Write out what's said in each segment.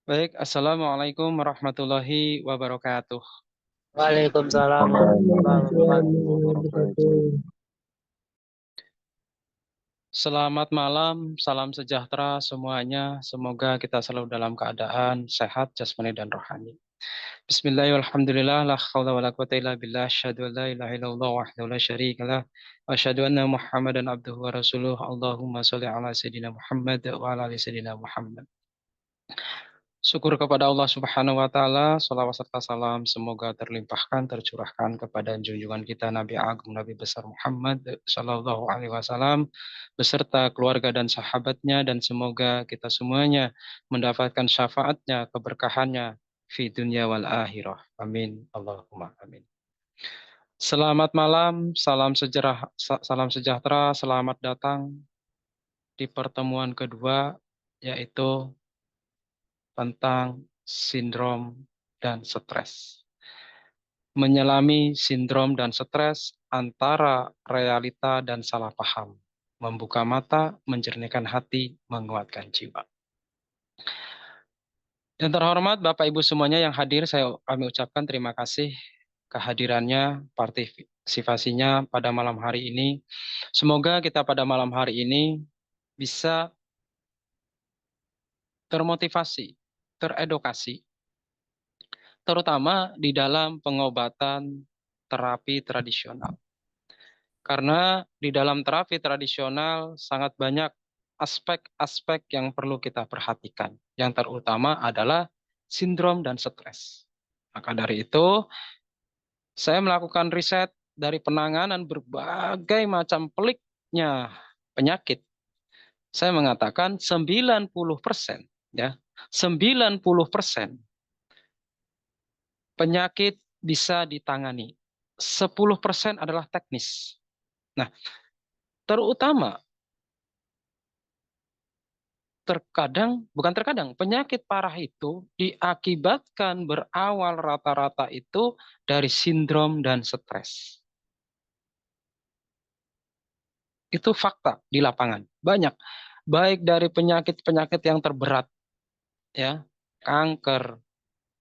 Baik, Assalamualaikum warahmatullahi wabarakatuh. Waalaikumsalam warahmatullahi Waalaikumsalam wabarakatuh. warahmatullahi wabarakatuh. Selamat malam, salam sejahtera semuanya. Semoga kita selalu dalam keadaan sehat, jasmani dan rohani. Bismillahirrahmanirrahim. La haula wala quwata illa billah. Asyhadu an la ilaha illallah wahdahu la syarika lah. Wa asyhadu anna Muhammadan abduhu wa rasuluh. Allahumma shalli ala sayidina Muhammad wa ala ali sayidina Muhammad. Syukur kepada Allah Subhanahu wa taala, salawat serta salam semoga terlimpahkan tercurahkan kepada junjungan kita Nabi Agung Nabi besar Muhammad sallallahu alaihi wasallam beserta keluarga dan sahabatnya, dan semoga kita semuanya mendapatkan syafaatnya, keberkahannya fi dunya wal akhirah. Amin. Allahumma amin. Selamat malam, salam sejahtera, selamat datang di pertemuan kedua, yaitu tentang sindrom dan stres. Menyelami sindrom dan stres antara realita dan salah paham. Membuka mata, menjernihkan hati, menguatkan jiwa. Yang terhormat Bapak Ibu semuanya yang hadir, kami ucapkan terima kasih kehadirannya, partisipasinya pada malam hari ini. Semoga kita pada malam hari ini bisa termotivasi, teredukasi, terutama di dalam pengobatan terapi tradisional. Karena di dalam terapi tradisional sangat banyak aspek-aspek yang perlu kita perhatikan. Yang terutama adalah sindrom dan stres. Maka dari itu, saya melakukan riset dari penanganan berbagai macam peliknya penyakit. Saya mengatakan 90%, ya, 90% penyakit bisa ditangani. 10% adalah teknis. Nah, terutama bukan terkadang, penyakit parah itu diakibatkan berawal rata-rata itu dari sindrom dan stres. Itu fakta di lapangan. Banyak. Baik dari penyakit-penyakit yang terberat, ya, kanker,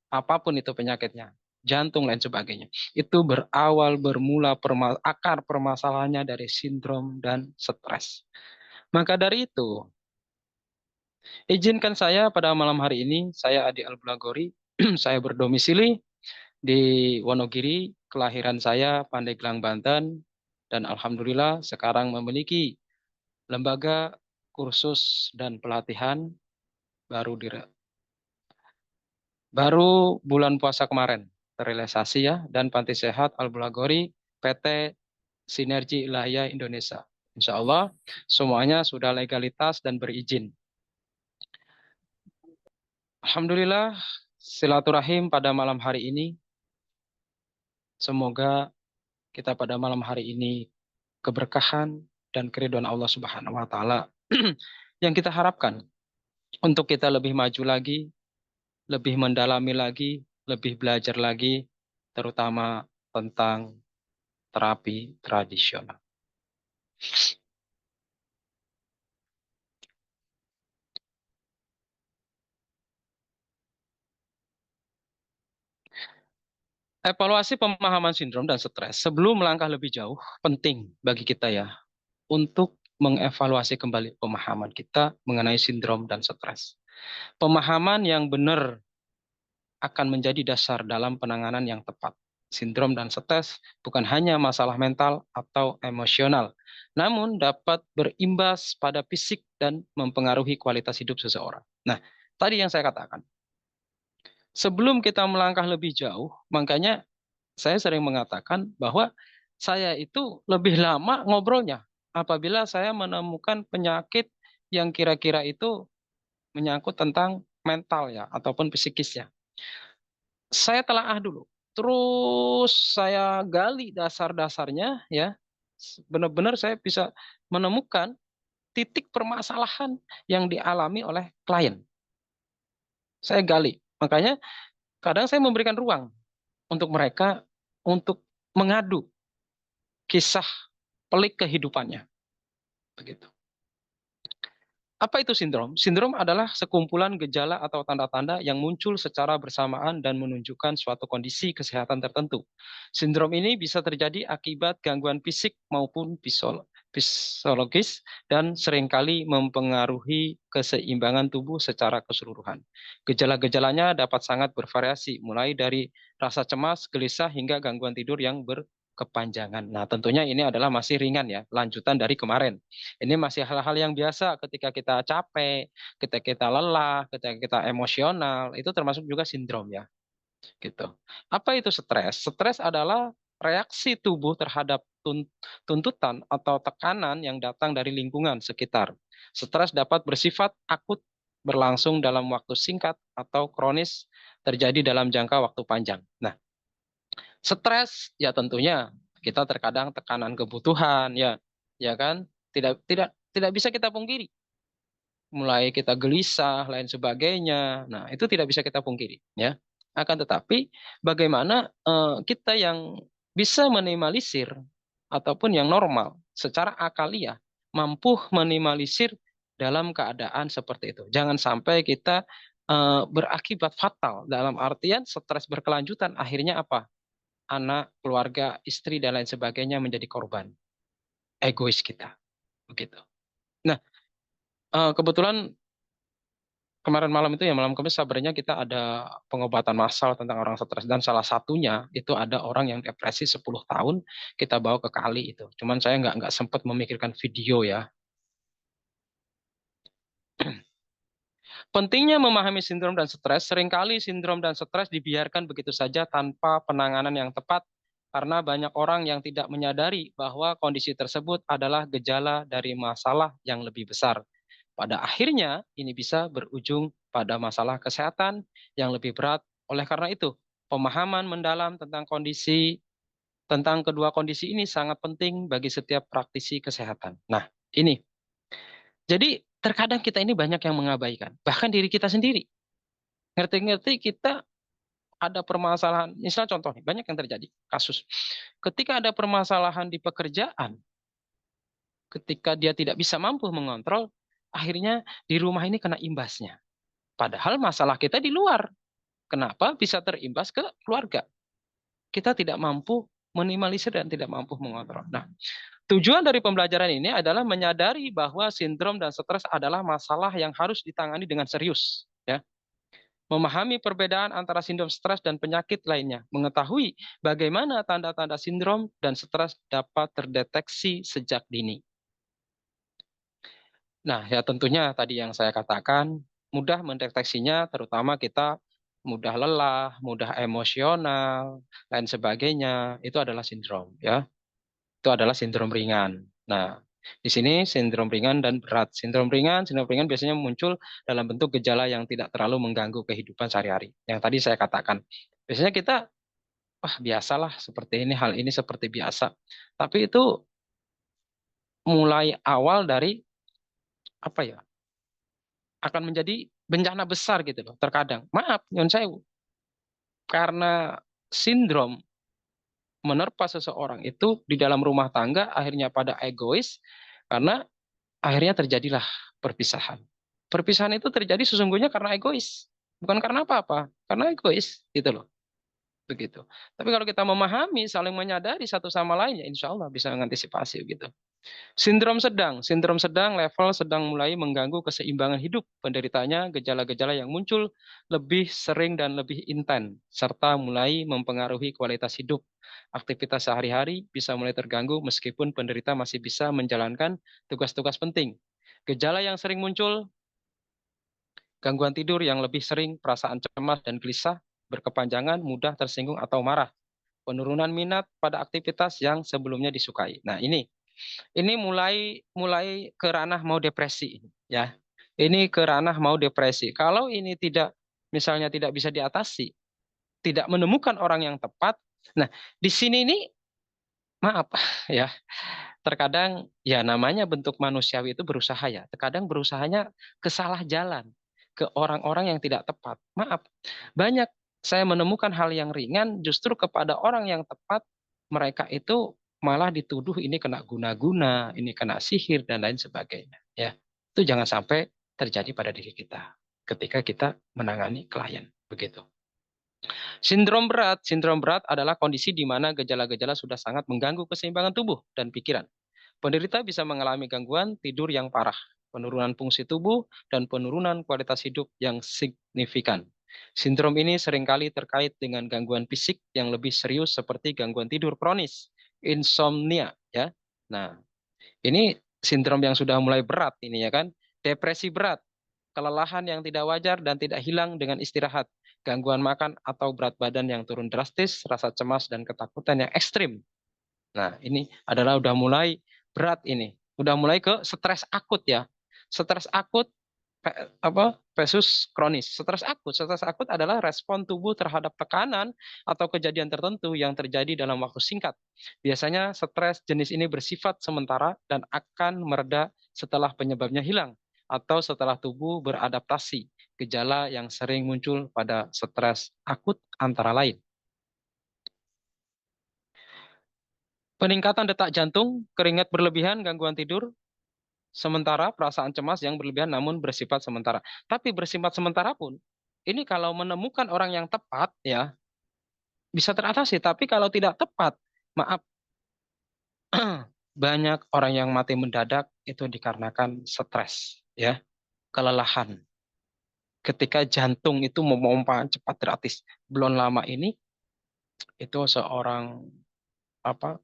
apapun itu penyakitnya, jantung lain sebagainya. Itu bermula akar permasalahannya dari sindrom dan stres. Maka dari itu, izinkan saya pada malam hari ini, saya Adi Al-Bulagori, saya berdomisili di Wonogiri, kelahiran saya Pandeglang, Banten, dan alhamdulillah sekarang memiliki lembaga kursus dan pelatihan baru bulan puasa kemarin terrealisasi, ya, dan Panti Sehat Al-Bulagori PT Sinergi Ilahiyah Indonesia. Insya Allah semuanya sudah legalitas dan berizin. Alhamdulillah silaturahim pada malam hari ini. Semoga kita pada malam hari ini keberkahan dan keridhaan Allah Subhanahu wa taala yang kita harapkan untuk kita lebih maju lagi, lebih mendalami lagi, lebih belajar lagi, terutama tentang terapi tradisional. Evaluasi pemahaman sindrom dan stres sebelum melangkah lebih jauh penting bagi kita, ya, untuk mengevaluasi kembali pemahaman kita mengenai sindrom dan stres. Pemahaman yang benar akan menjadi dasar dalam penanganan yang tepat. Sindrom dan stres bukan hanya masalah mental atau emosional, namun dapat berimbas pada fisik dan mempengaruhi kualitas hidup seseorang. Nah, tadi yang saya katakan, sebelum kita melangkah lebih jauh, makanya saya sering mengatakan bahwa saya itu lebih lama ngobrolnya apabila saya menemukan penyakit yang kira-kira itu menyangkut tentang mental, ya, ataupun psikisnya. Saya telaah dulu. Terus saya gali dasar-dasarnya, ya. Benar-benar saya bisa menemukan titik permasalahan yang dialami oleh klien. Saya gali. Makanya kadang saya memberikan ruang untuk mereka untuk mengadu kisah pelik kehidupannya. Begitu. Apa itu sindrom? Sindrom adalah sekumpulan gejala atau tanda-tanda yang muncul secara bersamaan dan menunjukkan suatu kondisi kesehatan tertentu. Sindrom ini bisa terjadi akibat gangguan fisik maupun fisiologis dan seringkali mempengaruhi keseimbangan tubuh secara keseluruhan. Gejala-gejalanya dapat sangat bervariasi, mulai dari rasa cemas, gelisah, hingga gangguan tidur yang berkepanjangan. Nah, tentunya ini adalah masih ringan ya, lanjutan dari kemarin. Ini masih hal-hal yang biasa ketika kita capek, ketika kita lelah, ketika kita emosional, itu termasuk juga sindrom ya, gitu. Apa itu stres? Stres adalah reaksi tubuh terhadap tuntutan atau tekanan yang datang dari lingkungan sekitar. Stres dapat bersifat akut, berlangsung dalam waktu singkat, atau kronis, terjadi dalam jangka waktu panjang. Nah, stres ya tentunya kita terkadang tekanan kebutuhan ya, ya kan? Tidak tidak tidak bisa kita pungkiri. Mulai kita gelisah, lain sebagainya. Nah, itu tidak bisa kita pungkiri, ya. Akan tetapi, bagaimana kita yang bisa minimalisir ataupun yang normal secara akaliah mampu minimalisir dalam keadaan seperti itu. Jangan sampai kita berakibat fatal dalam artian stres berkelanjutan. Akhirnya apa? Anak, keluarga, istri dan lain sebagainya menjadi korban egois kita, begitu. Nah, kebetulan kemarin malam itu ya malam Kamis sabarnya kita ada pengobatan massal tentang orang stres dan salah satunya itu ada orang yang depresi 10 tahun kita bawa ke Kali itu. Cuman saya nggak sempat memikirkan video ya. Pentingnya memahami sindrom dan stres, seringkali sindrom dan stres dibiarkan begitu saja tanpa penanganan yang tepat karena banyak orang yang tidak menyadari bahwa kondisi tersebut adalah gejala dari masalah yang lebih besar. Pada akhirnya, ini bisa berujung pada masalah kesehatan yang lebih berat. Oleh karena itu, pemahaman mendalam tentang kedua kondisi ini sangat penting bagi setiap praktisi kesehatan. Nah, ini. Jadi, terkadang kita ini banyak yang mengabaikan, bahkan diri kita sendiri. Ngerti-ngerti kita ada permasalahan, misalnya contoh nih, banyak yang terjadi kasus. Ketika ada permasalahan di pekerjaan, ketika dia tidak bisa mampu mengontrol, akhirnya di rumah ini kena imbasnya. Padahal masalah kita di luar. Kenapa bisa terimbas ke keluarga? Kita tidak mampu minimalisir dan tidak mampu mengontrol. Nah, tujuan dari pembelajaran ini adalah menyadari bahwa sindrom dan stres adalah masalah yang harus ditangani dengan serius. Ya, memahami perbedaan antara sindrom stres dan penyakit lainnya, mengetahui bagaimana tanda-tanda sindrom dan stres dapat terdeteksi sejak dini. Nah, ya tentunya tadi yang saya katakan, mudah mendeteksinya, terutama kita mudah lelah, mudah emosional, lain sebagainya, itu adalah sindrom, ya. Itu adalah sindrom ringan. Nah, di sini sindrom ringan dan berat. Sindrom ringan biasanya muncul dalam bentuk gejala yang tidak terlalu mengganggu kehidupan sehari-hari. Yang tadi saya katakan, biasanya kita, wah biasalah seperti ini, hal ini seperti biasa. Tapi itu mulai awal dari apa ya? Akan menjadi bencana besar gitu loh terkadang. Maaf, nyun sewu. Karena sindrom menerpa seseorang itu di dalam rumah tangga akhirnya pada egois karena akhirnya terjadilah perpisahan. Perpisahan itu terjadi sesungguhnya karena egois, bukan karena apa-apa, karena egois gitu loh. Begitu. Tapi kalau kita memahami, saling menyadari satu sama lain, ya insya Allah bisa mengantisipasi gitu. Sindrom sedang level sedang mulai mengganggu keseimbangan hidup. Penderitanya gejala-gejala yang muncul lebih sering dan lebih intens, serta mulai mempengaruhi kualitas hidup. Aktivitas sehari-hari bisa mulai terganggu meskipun penderita masih bisa menjalankan tugas-tugas penting. Gejala yang sering muncul, gangguan tidur yang lebih sering, perasaan cemas dan gelisah, berkepanjangan, mudah tersinggung atau marah. Penurunan minat pada aktivitas yang sebelumnya disukai. Nah, ini mulai mulai ke ranah mau depresi ya. Ini ke ranah mau depresi. Kalau ini tidak misalnya tidak bisa diatasi, tidak menemukan orang yang tepat. Nah, di sini ini maaf ya. Terkadang ya namanya bentuk manusiawi itu berusaha ya. Terkadang berusahanya ke salah jalan, ke orang-orang yang tidak tepat. Maaf. Banyak saya menemukan hal yang ringan justru kepada orang yang tepat mereka itu malah dituduh ini kena guna-guna, ini kena sihir dan lain sebagainya. Ya, Itu jangan sampai terjadi pada diri kita ketika kita menangani klien. Begitu. Sindrom berat adalah kondisi di mana gejala-gejala sudah sangat mengganggu keseimbangan tubuh dan pikiran. Penderita bisa mengalami gangguan tidur yang parah, penurunan fungsi tubuh, dan penurunan kualitas hidup yang signifikan. Sindrom ini seringkali terkait dengan gangguan fisik yang lebih serius seperti gangguan tidur kronis, insomnia, ya. Nah, ini sindrom yang sudah mulai berat ini ya kan. Depresi berat, kelelahan yang tidak wajar dan tidak hilang dengan istirahat, gangguan makan atau berat badan yang turun drastis, rasa cemas dan ketakutan yang ekstrim. Nah, ini adalah udah mulai berat ini. Udah mulai ke stres akut ya. Stres akut versus kronis. Stres akut adalah respon tubuh terhadap tekanan atau kejadian tertentu yang terjadi dalam waktu singkat. Biasanya stres jenis ini bersifat sementara dan akan mereda setelah penyebabnya hilang atau setelah tubuh beradaptasi. Gejala yang sering muncul pada stres akut antara lain peningkatan detak jantung, keringat berlebihan, gangguan tidur, sementara perasaan cemas yang berlebihan namun bersifat sementara. Tapi bersifat sementara pun, ini kalau menemukan orang yang tepat ya bisa teratasi. Tapi kalau tidak tepat, maaf, banyak orang yang mati mendadak itu dikarenakan stres, ya, kelelahan. Ketika jantung itu memompa cepat gratis, belum lama ini itu seorang apa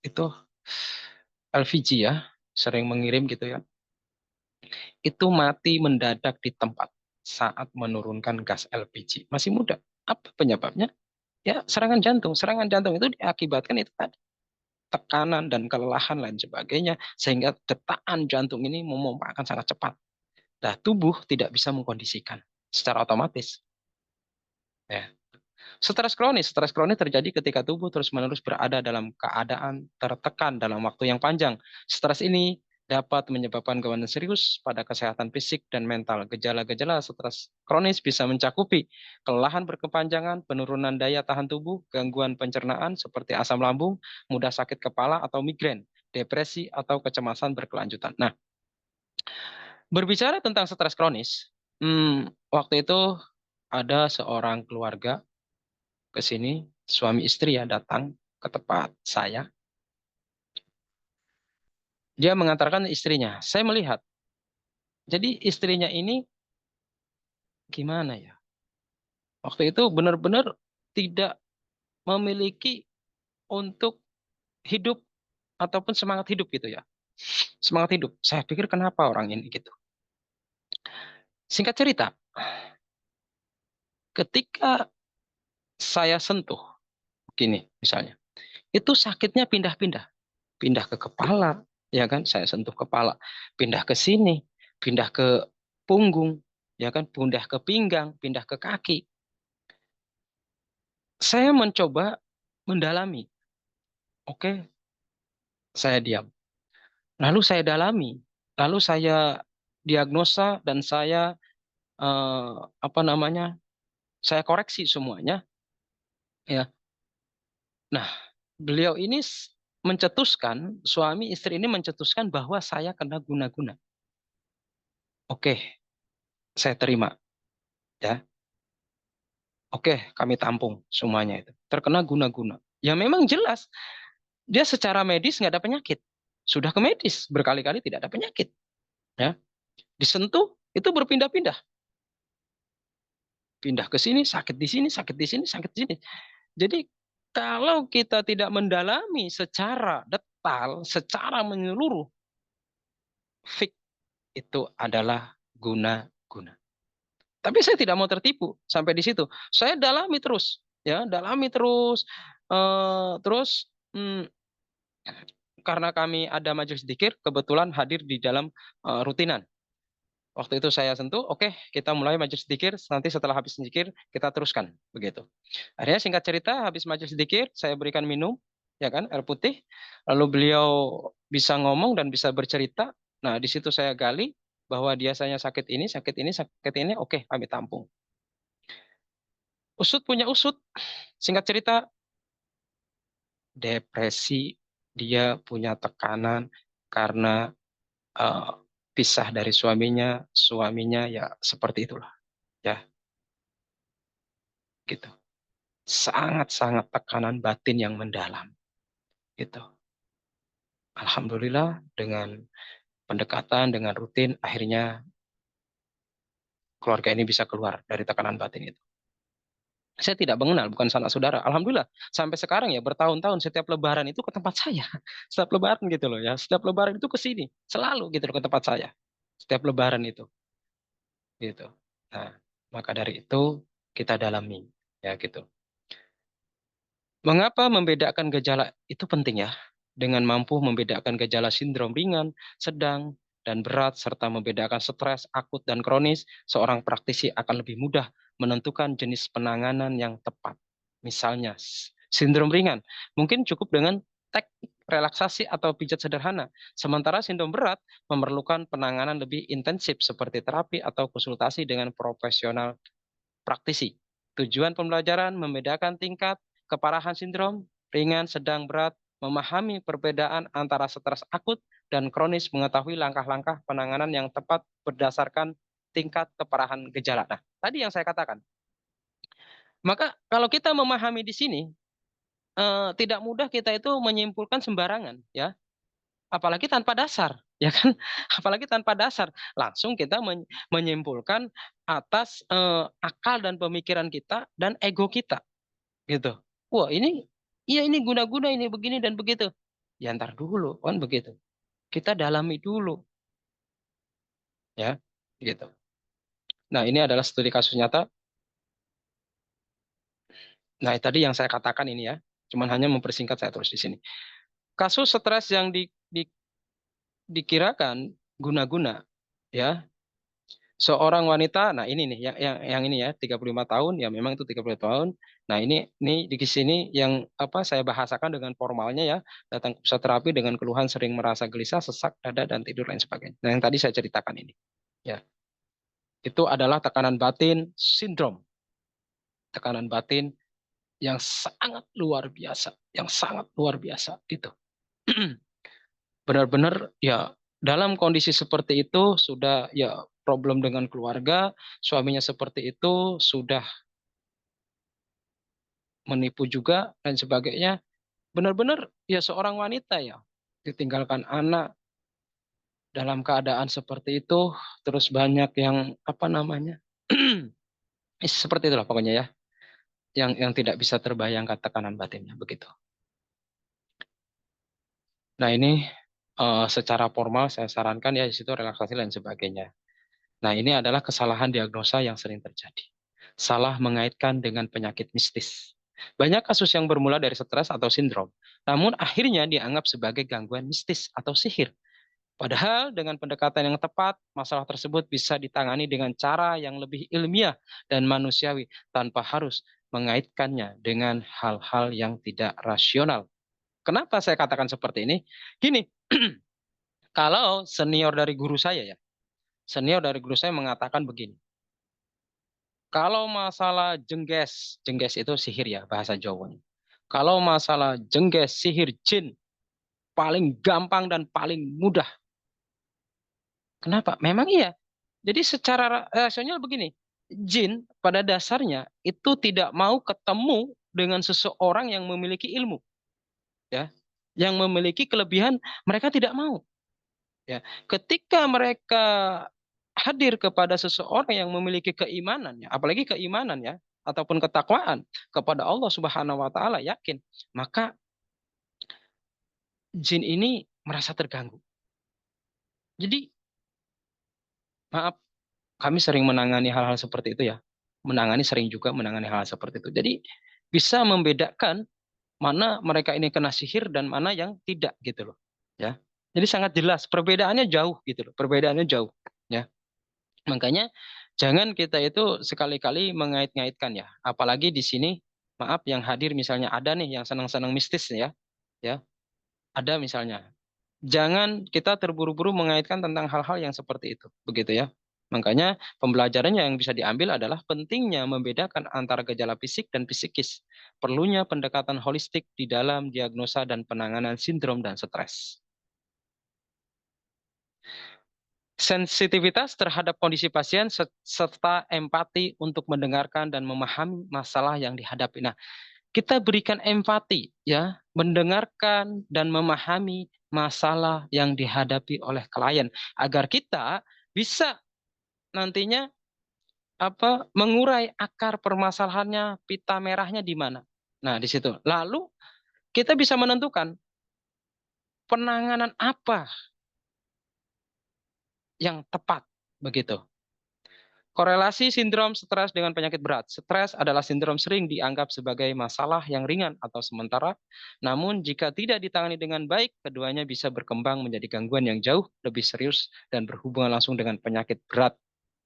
itu LVG ya, sering mengirim gitu ya, itu mati mendadak di tempat saat menurunkan gas LPG. Masih muda. Apa penyebabnya? Ya, serangan jantung. Serangan jantung itu diakibatkan itu tadi tekanan dan kelelahan lain sebagainya sehingga detaan jantung ini memompa akan sangat cepat. Nah, tubuh tidak bisa mengkondisikan secara otomatis. Ya. Stres kronis terjadi ketika tubuh terus-menerus berada dalam keadaan tertekan dalam waktu yang panjang. Stres ini dapat menyebabkan gangguan serius pada kesehatan fisik dan mental. Gejala-gejala stres kronis bisa mencakupi kelelahan berkepanjangan, penurunan daya tahan tubuh, gangguan pencernaan seperti asam lambung, mudah sakit kepala atau migrain, depresi atau kecemasan berkelanjutan. Nah, berbicara tentang stres kronis, waktu itu ada seorang keluarga ke sini, suami istri ya datang ke tempat saya. Dia mengantarkan istrinya. Saya melihat. Jadi istrinya ini gimana ya? Waktu itu benar-benar tidak memiliki untuk hidup ataupun semangat hidup gitu ya. Semangat hidup. Saya pikir kenapa orang ini gitu. Singkat cerita, ketika saya sentuh, gini misalnya, itu sakitnya pindah-pindah. Pindah ke kepala, ya kan? Saya sentuh kepala. Pindah ke sini, pindah ke punggung, ya kan? Pindah ke pinggang, pindah ke kaki. Saya mencoba mendalami. Oke, saya diam. Lalu saya dalami, lalu saya diagnosa dan saya apa namanya? Saya koreksi semuanya, ya. Nah, beliau ini mencetuskan, suami istri ini mencetuskan bahwa saya kena guna-guna. Oke, saya terima, ya. Oke, kami tampung semuanya itu. Terkena guna-guna. Ya memang jelas, dia secara medis nggak ada penyakit. Sudah ke medis, berkali-kali tidak ada penyakit. Ya, disentuh, itu berpindah-pindah. Pindah ke sini, sakit di sini, sakit di sini, sakit di sini. Jadi kalau kita tidak mendalami secara detail, secara menyeluruh, fix itu adalah guna-guna. Tapi saya tidak mau tertipu sampai di situ. Saya dalami terus, ya, dalami terus, terus karena kami ada majelis dzikir, kebetulan hadir di dalam rutinan. Waktu itu saya sentuh, oke, kita mulai majelis dzikir. Nanti setelah habis dzikir kita teruskan, begitu. Akhirnya singkat cerita, habis majelis dzikir, saya berikan minum, ya kan, air putih. Lalu beliau bisa ngomong dan bisa bercerita. Nah, di situ saya gali bahwa dia saya sakit ini, sakit ini, sakit ini. Oke, kami tampung. Usut punya usut. Singkat cerita, depresi, dia punya tekanan karena pisah dari suaminya ya seperti itulah, ya, gitu. Sangat-sangat tekanan batin yang mendalam, gitu. Alhamdulillah dengan pendekatan, dengan rutin, akhirnya keluarga ini bisa keluar dari tekanan batin itu. Saya tidak mengenal, bukan sanak saudara. Alhamdulillah, sampai sekarang ya bertahun-tahun setiap lebaran itu ke tempat saya. Setiap lebaran gitu loh ya. Setiap lebaran itu ke sini. Selalu gitu loh ke tempat saya. Setiap lebaran itu. Gitu. Nah, maka dari itu kita dalami. Ya gitu. Mengapa membedakan gejala itu penting ya? Dengan mampu membedakan gejala sindrom ringan, sedang, dan berat, serta membedakan stres akut dan kronis, seorang praktisi akan lebih mudah menentukan jenis penanganan yang tepat. Misalnya, sindrom ringan, mungkin cukup dengan teknik relaksasi atau pijat sederhana. Sementara sindrom berat memerlukan penanganan lebih intensif seperti terapi atau konsultasi dengan profesional praktisi. Tujuan pembelajaran membedakan tingkat keparahan sindrom, ringan, sedang, berat, memahami perbedaan antara stres akut dan kronis, mengetahui langkah-langkah penanganan yang tepat berdasarkan tingkat keparahan gejala. Nah, tadi yang saya katakan. Maka kalau kita memahami di sini, tidak mudah kita itu menyimpulkan sembarangan, ya. Apalagi tanpa dasar, ya kan? Apalagi tanpa dasar, langsung kita menyimpulkan atas akal dan pemikiran kita dan ego kita, gitu. Wah ini, iya ini guna-guna ini begini dan begitu. Ya ntar dulu, kan begitu. Kita dalami dulu, ya, gitu. Nah ini adalah studi kasus nyata. Nah tadi yang saya katakan ini ya, cuman hanya mempersingkat saya terus di sini. Kasus stres yang dikirakan guna-guna, ya. Seorang wanita, nah ini nih yang ini ya 35 tahun, ya memang itu 30 tahun. Nah, ini di sini yang apa saya bahasakan dengan formalnya ya, datang ke pusat terapi dengan keluhan sering merasa gelisah, sesak dada dan tidur lain sebagainya. Nah, yang tadi saya ceritakan ini. Ya, itu adalah tekanan batin sindrom. Tekanan batin yang sangat luar biasa, yang sangat luar biasa gitu. Benar-benar ya dalam kondisi seperti itu sudah ya problem dengan keluarga, suaminya seperti itu sudah menipu juga dan sebagainya. Benar-benar ya seorang wanita ya ditinggalkan anak dalam keadaan seperti itu, terus banyak yang apa namanya seperti itulah pokoknya ya, yang tidak bisa terbayangkan tekanan batinnya begitu. Nah ini secara formal saya sarankan ya di situ relaksasi dan sebagainya. Nah ini adalah kesalahan diagnosa yang sering terjadi. Salah mengaitkan dengan penyakit mistis. Banyak kasus yang bermula dari stres atau sindrom, namun akhirnya dianggap sebagai gangguan mistis atau sihir. Padahal dengan pendekatan yang tepat, masalah tersebut bisa ditangani dengan cara yang lebih ilmiah dan manusiawi tanpa harus mengaitkannya dengan hal-hal yang tidak rasional. Kenapa saya katakan seperti ini? Gini, kalau senior dari guru saya mengatakan begini, kalau masalah jengges, jengges itu sihir ya bahasa Jawanya. Kalau masalah jengges, sihir, jin, paling gampang dan paling mudah. Kenapa? Memang iya. Jadi secara rasional begini, jin pada dasarnya itu tidak mau ketemu dengan seseorang yang memiliki ilmu, ya, yang memiliki kelebihan, mereka tidak mau. Ya, ketika mereka hadir kepada seseorang yang memiliki keimanan, ya, apalagi keimanan ya, ataupun ketakwaan kepada Allah Subhanahu Wa Taala, yakin, maka jin ini merasa terganggu. Jadi maaf, kami sering menangani hal-hal seperti itu ya. Sering juga menangani hal, -hal seperti itu. Jadi bisa membedakan mana mereka ini kena sihir dan mana yang tidak gitu loh. Ya. Jadi sangat jelas perbedaannya jauh gitu loh. Perbedaannya jauh ya. Makanya jangan kita itu sekali-kali mengait-ngaitkan ya. Apalagi di sini maaf yang hadir misalnya ada nih yang senang-senang mistis ya. Ya, ada misalnya. Jangan kita terburu-buru mengaitkan tentang hal-hal yang seperti itu, begitu ya. Makanya pembelajarannya yang bisa diambil adalah pentingnya membedakan antara gejala fisik dan psikis. Perlunya pendekatan holistik di dalam diagnosa dan penanganan sindrom dan stres. Sensitivitas terhadap kondisi pasien serta empati untuk mendengarkan dan memahami masalah yang dihadapi. Nah, kita berikan empati ya, mendengarkan dan memahami masalah yang dihadapi oleh klien agar kita bisa nantinya mengurai akar permasalahannya, pita merahnya di mana. Nah, di situ. Lalu kita bisa menentukan penanganan apa yang tepat begitu. Korelasi sindrom stres dengan penyakit berat. Stres adalah sindrom sering dianggap sebagai masalah yang ringan atau sementara. Namun jika tidak ditangani dengan baik, keduanya bisa berkembang menjadi gangguan yang jauh lebih serius dan berhubungan langsung dengan penyakit berat.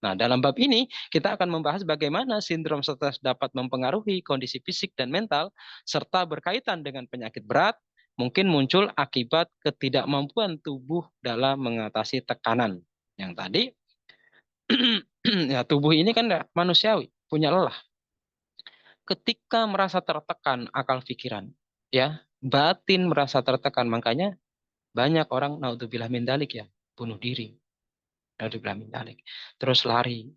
Nah, dalam bab ini kita akan membahas bagaimana sindrom stres dapat mempengaruhi kondisi fisik dan mental serta berkaitan dengan penyakit berat, mungkin muncul akibat ketidakmampuan tubuh dalam mengatasi tekanan. Yang tadi ya, tubuh ini kan manusiawi, punya lelah. Ketika merasa tertekan akal pikiran, ya, batin merasa tertekan, makanya banyak orang naudzubillah min dzalik ya, bunuh diri, naudzubillah min dzalik. Terus lari,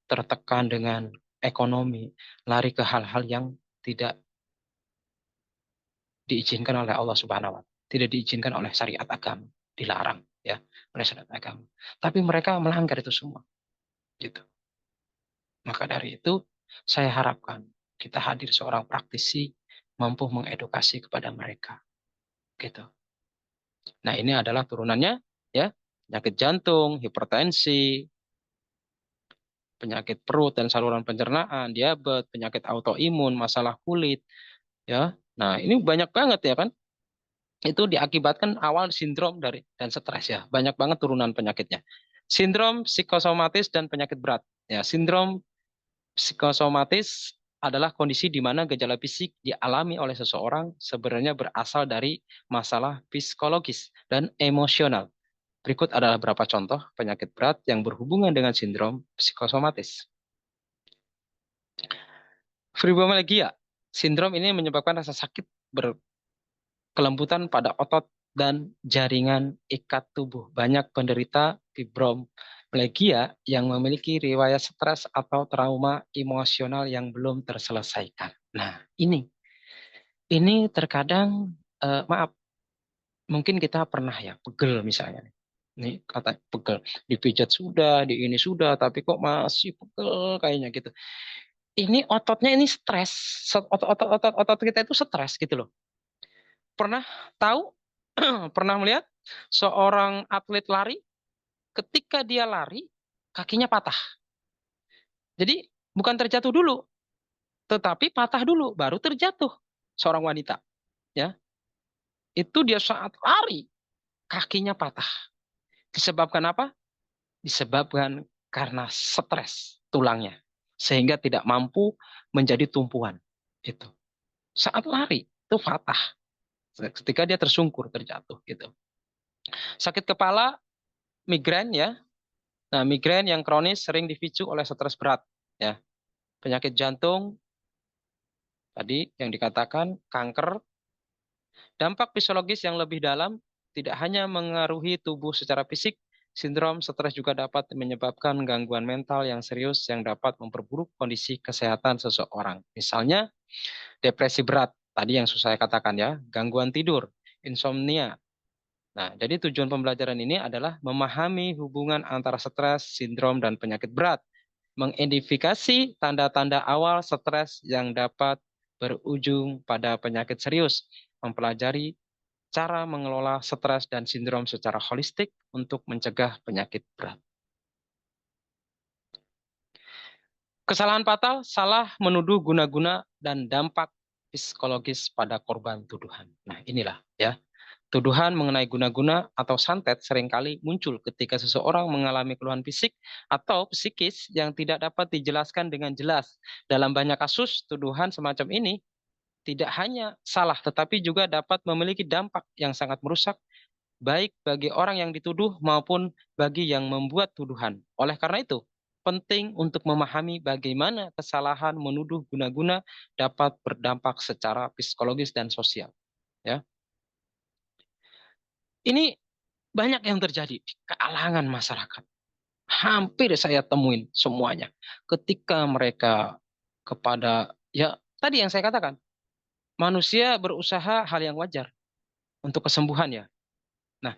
tertekan dengan ekonomi, lari ke hal-hal yang tidak diizinkan oleh Allah Subhanahu wa taala, tidak diizinkan oleh syariat agama, dilarang ya oleh syariat agama. Tapi mereka melanggar itu semua, gitu. Maka dari itu, saya harapkan kita hadir seorang praktisi mampu mengedukasi kepada mereka. Gitu. Nah, ini adalah turunannya, ya, penyakit jantung, hipertensi, penyakit perut dan saluran pencernaan, diabetes, penyakit autoimun, masalah kulit, ya. Nah, ini banyak banget ya kan? Itu diakibatkan awal sindrom dan stres ya. Banyak banget turunan penyakitnya. Sindrom psikosomatis dan penyakit berat. Ya, sindrom psikosomatis adalah kondisi di mana gejala fisik dialami oleh seseorang sebenarnya berasal dari masalah psikologis dan emosional. Berikut adalah beberapa contoh penyakit berat yang berhubungan dengan sindrom psikosomatis. Fibromyalgia. Sindrom ini menyebabkan rasa sakit berkelembutan pada otot dan jaringan ikat tubuh. Banyak penderita fibromyalgia yang memiliki riwayat stres atau trauma emosional yang belum terselesaikan. Nah, ini terkadang maaf, mungkin kita pernah ya pegel misalnya. Ini kata pegel, dipijat sudah, di ini sudah, tapi kok masih pegel kayaknya gitu. Ini ototnya ini stres, otot kita itu stres gitu loh. Pernah tahu, pernah melihat seorang atlet lari, ketika dia lari, kakinya patah. Jadi bukan terjatuh dulu, tetapi patah dulu, baru terjatuh seorang wanita. Ya, itu dia saat lari, kakinya patah. Disebabkan apa? Disebabkan karena stres tulangnya, sehingga tidak mampu menjadi tumpuan. Itu saat lari itu patah, ketika dia tersungkur terjatuh. Gitu. Sakit kepala, migrain ya. Nah, migrain yang kronis sering dipicu oleh stres berat. Ya, penyakit jantung tadi yang dikatakan kanker. Dampak fisiologis yang lebih dalam tidak hanya mengaruhi tubuh secara fisik, sindrom stres juga dapat menyebabkan gangguan mental yang serius yang dapat memperburuk kondisi kesehatan seseorang. Misalnya depresi berat, tadi yang saya katakan ya, gangguan tidur, insomnia. Nah, jadi tujuan pembelajaran ini adalah memahami hubungan antara stres, sindrom, dan penyakit berat, mengidentifikasi tanda-tanda awal stres yang dapat berujung pada penyakit serius, mempelajari cara mengelola stres dan sindrom secara holistik untuk mencegah penyakit berat. Kesalahan fatal, salah menuduh guna-guna dan dampak psikologis pada korban tuduhan. Nah, inilah ya. Tuduhan mengenai guna-guna atau santet seringkali muncul ketika seseorang mengalami keluhan fisik atau psikis yang tidak dapat dijelaskan dengan jelas. Dalam banyak kasus, tuduhan semacam ini tidak hanya salah, tetapi juga dapat memiliki dampak yang sangat merusak, baik bagi orang yang dituduh maupun bagi yang membuat tuduhan. Oleh karena itu, penting untuk memahami bagaimana kesalahan menuduh guna-guna dapat berdampak secara psikologis dan sosial. Ya, ini banyak yang terjadi di kalangan masyarakat. Hampir saya temuin semuanya. Ketika mereka kepada, ya tadi yang saya katakan, manusia berusaha hal yang wajar untuk kesembuhan ya. Nah,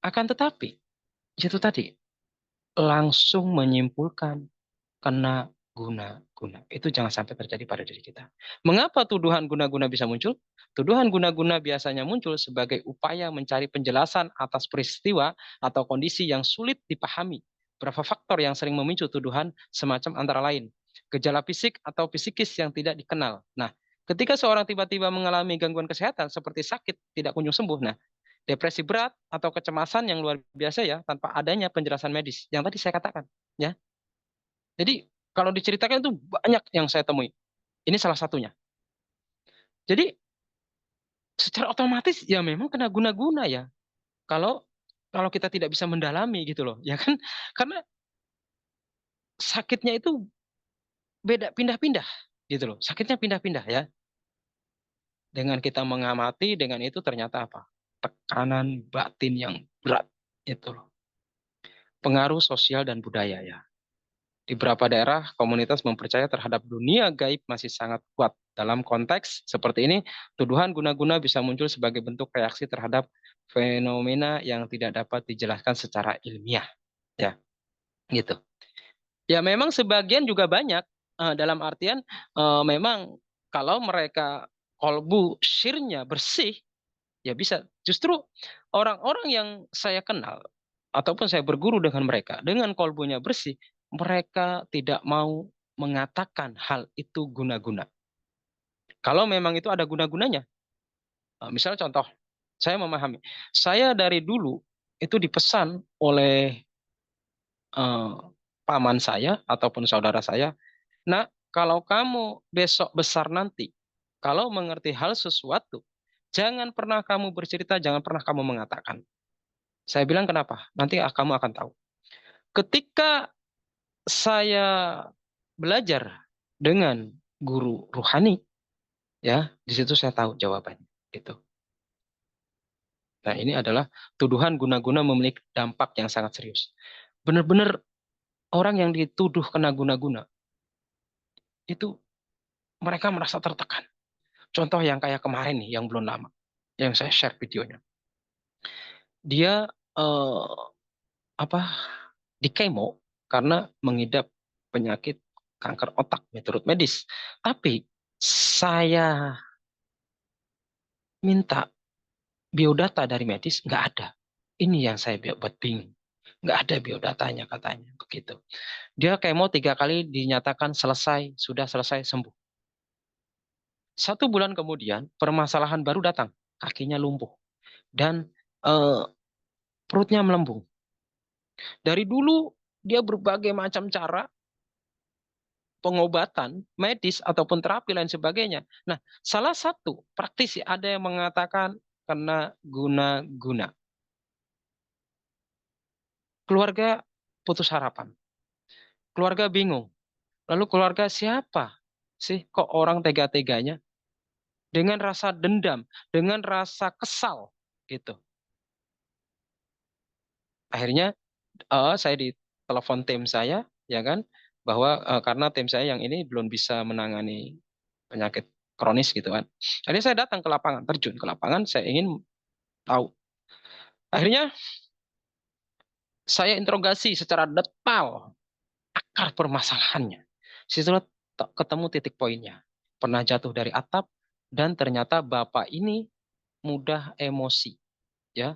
akan tetapi, itu tadi, langsung menyimpulkan kena guna-guna. Itu jangan sampai terjadi pada diri kita. Mengapa tuduhan guna-guna bisa muncul? Tuduhan guna-guna biasanya muncul sebagai upaya mencari penjelasan atas peristiwa atau kondisi yang sulit dipahami. Berapa faktor yang sering memicu tuduhan semacam antara lain gejala fisik atau psikis yang tidak dikenal. Nah, ketika seorang tiba-tiba mengalami gangguan kesehatan seperti sakit tidak kunjung sembuh, nah depresi berat atau kecemasan yang luar biasa ya tanpa adanya penjelasan medis yang tadi saya katakan ya. Jadi kalau diceritakan itu banyak yang saya temui. Ini salah satunya. Jadi secara otomatis ya memang kena guna-guna ya. Kalau kalau kita tidak bisa mendalami gitu loh, ya kan? Karena sakitnya itu beda pindah-pindah gitu loh. Sakitnya pindah-pindah ya. Dengan kita mengamati dengan itu ternyata apa? Tekanan batin yang berat itu loh. Pengaruh sosial dan budaya ya. Di beberapa daerah, komunitas mempercaya terhadap dunia gaib masih sangat kuat. Dalam konteks seperti ini, tuduhan guna-guna bisa muncul sebagai bentuk reaksi terhadap fenomena yang tidak dapat dijelaskan secara ilmiah. Ya, gitu. Ya, memang sebagian juga banyak. Dalam artian, memang kalau mereka kolbu syirnya bersih, ya bisa. Justru orang-orang yang saya kenal, ataupun saya berguru dengan mereka, dengan kolbunya bersih, mereka tidak mau mengatakan hal itu guna-guna. Kalau memang itu ada guna-gunanya. Misalnya contoh, saya memahami. Saya dari dulu itu dipesan oleh eh, paman saya ataupun saudara saya, nah kalau kamu besok besar nanti, kalau mengerti hal sesuatu, jangan pernah kamu bercerita, jangan pernah kamu mengatakan. Saya bilang kenapa? Nanti kamu akan tahu. Ketika saya belajar dengan guru ruhani, ya, di situ saya tahu jawabannya. Gitu. Nah, ini adalah tuduhan guna-guna memiliki dampak yang sangat serius. Benar-benar orang yang dituduh kena guna-guna, itu mereka merasa tertekan. Contoh yang kayak kemarin nih, yang belum lama, yang saya share videonya. Dia apa di kemo karena mengidap penyakit kanker otak menurut medis. Tapi saya minta biodata dari medis, nggak ada. Ini yang saya buat bingung. Nggak ada biodatanya katanya. Begitu. Dia kemo 3 kali dinyatakan selesai, sudah selesai sembuh. 1 bulan kemudian, permasalahan baru datang. Kakinya lumpuh. Dan eh, perutnya melembung. Dari dulu, dia berbagai macam cara pengobatan medis ataupun terapi lain sebagainya. Nah, salah satu praktisi ada yang mengatakan kena guna-guna. Keluarga putus harapan. Keluarga bingung. Lalu keluarga siapa sih kok orang tega-teganya dengan rasa dendam, dengan rasa kesal gitu. Akhirnya saya ditelepon tim saya ya kan bahwa karena tim saya yang ini belum bisa menangani penyakit kronis gitu kan. Akhirnya saya datang ke lapangan, terjun ke lapangan, saya ingin tahu. Akhirnya saya interogasi secara detail akar permasalahannya. Situlah ketemu titik poinnya. Pernah jatuh dari atap dan ternyata bapak ini mudah emosi, ya.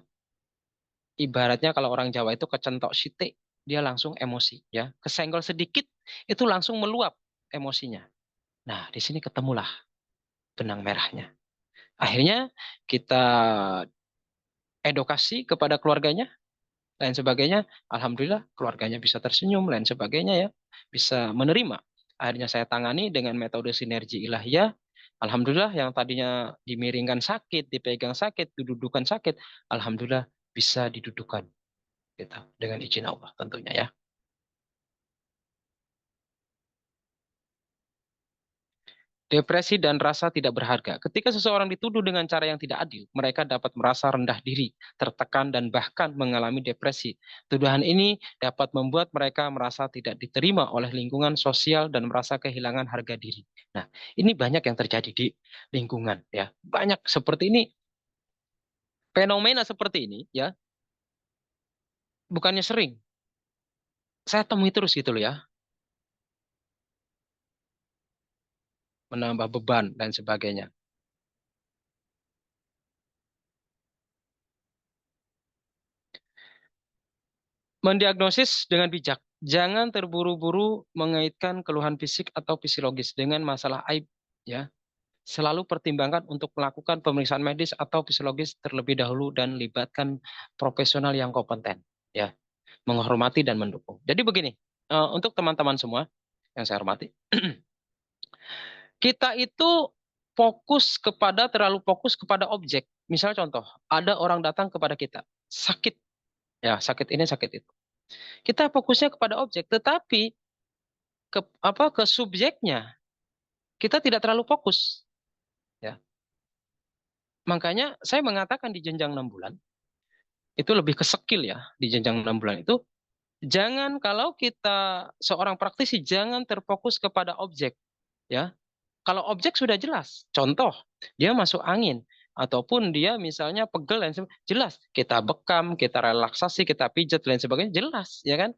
Ibaratnya kalau orang Jawa itu kecentok sitik, dia langsung emosi, ya. Kesenggol sedikit itu langsung meluap emosinya. Nah, di sini ketemulah benang merahnya. Akhirnya kita edukasi kepada keluarganya, lain sebagainya. Alhamdulillah keluarganya bisa tersenyum, lain sebagainya ya, bisa menerima. Akhirnya saya tangani dengan metode sinergi ilahiyah. Alhamdulillah yang tadinya dimiringkan sakit, dipegang sakit, didudukan sakit, alhamdulillah bisa didudukan gitu dengan izin Allah tentunya ya. Depresi dan rasa tidak berharga. Ketika seseorang dituduh dengan cara yang tidak adil, mereka dapat merasa rendah diri, tertekan, dan bahkan mengalami depresi. Tuduhan ini dapat membuat mereka merasa tidak diterima oleh lingkungan sosial dan merasa kehilangan harga diri. Nah, ini banyak yang terjadi di lingkungan, ya. Banyak seperti ini, fenomena seperti ini, ya. Bukannya sering, saya temui terus gitu loh ya, menambah beban dan sebagainya. Mendiagnosis dengan bijak. Jangan terburu-buru mengaitkan keluhan fisik atau fisiologis dengan masalah aib, ya. Selalu pertimbangkan untuk melakukan pemeriksaan medis atau fisiologis terlebih dahulu dan libatkan profesional yang kompeten, ya. Menghormati dan mendukung. Jadi begini, untuk teman-teman semua yang saya hormati, kita itu terlalu fokus kepada objek. Misal contoh, ada orang datang kepada kita, sakit, ya, sakit ini, sakit itu. Kita fokusnya kepada objek, tetapi ke subjeknya kita tidak terlalu fokus, ya. Makanya saya mengatakan di jenjang 6 bulan itu lebih ke skill, ya. Di jenjang 6 bulan itu jangan, kalau kita seorang praktisi, jangan terfokus kepada objek, ya. Kalau objek sudah jelas, contoh dia masuk angin ataupun dia misalnya pegel dan jelas, kita bekam, kita relaksasi, kita pijat dan sebagainya, jelas, ya kan.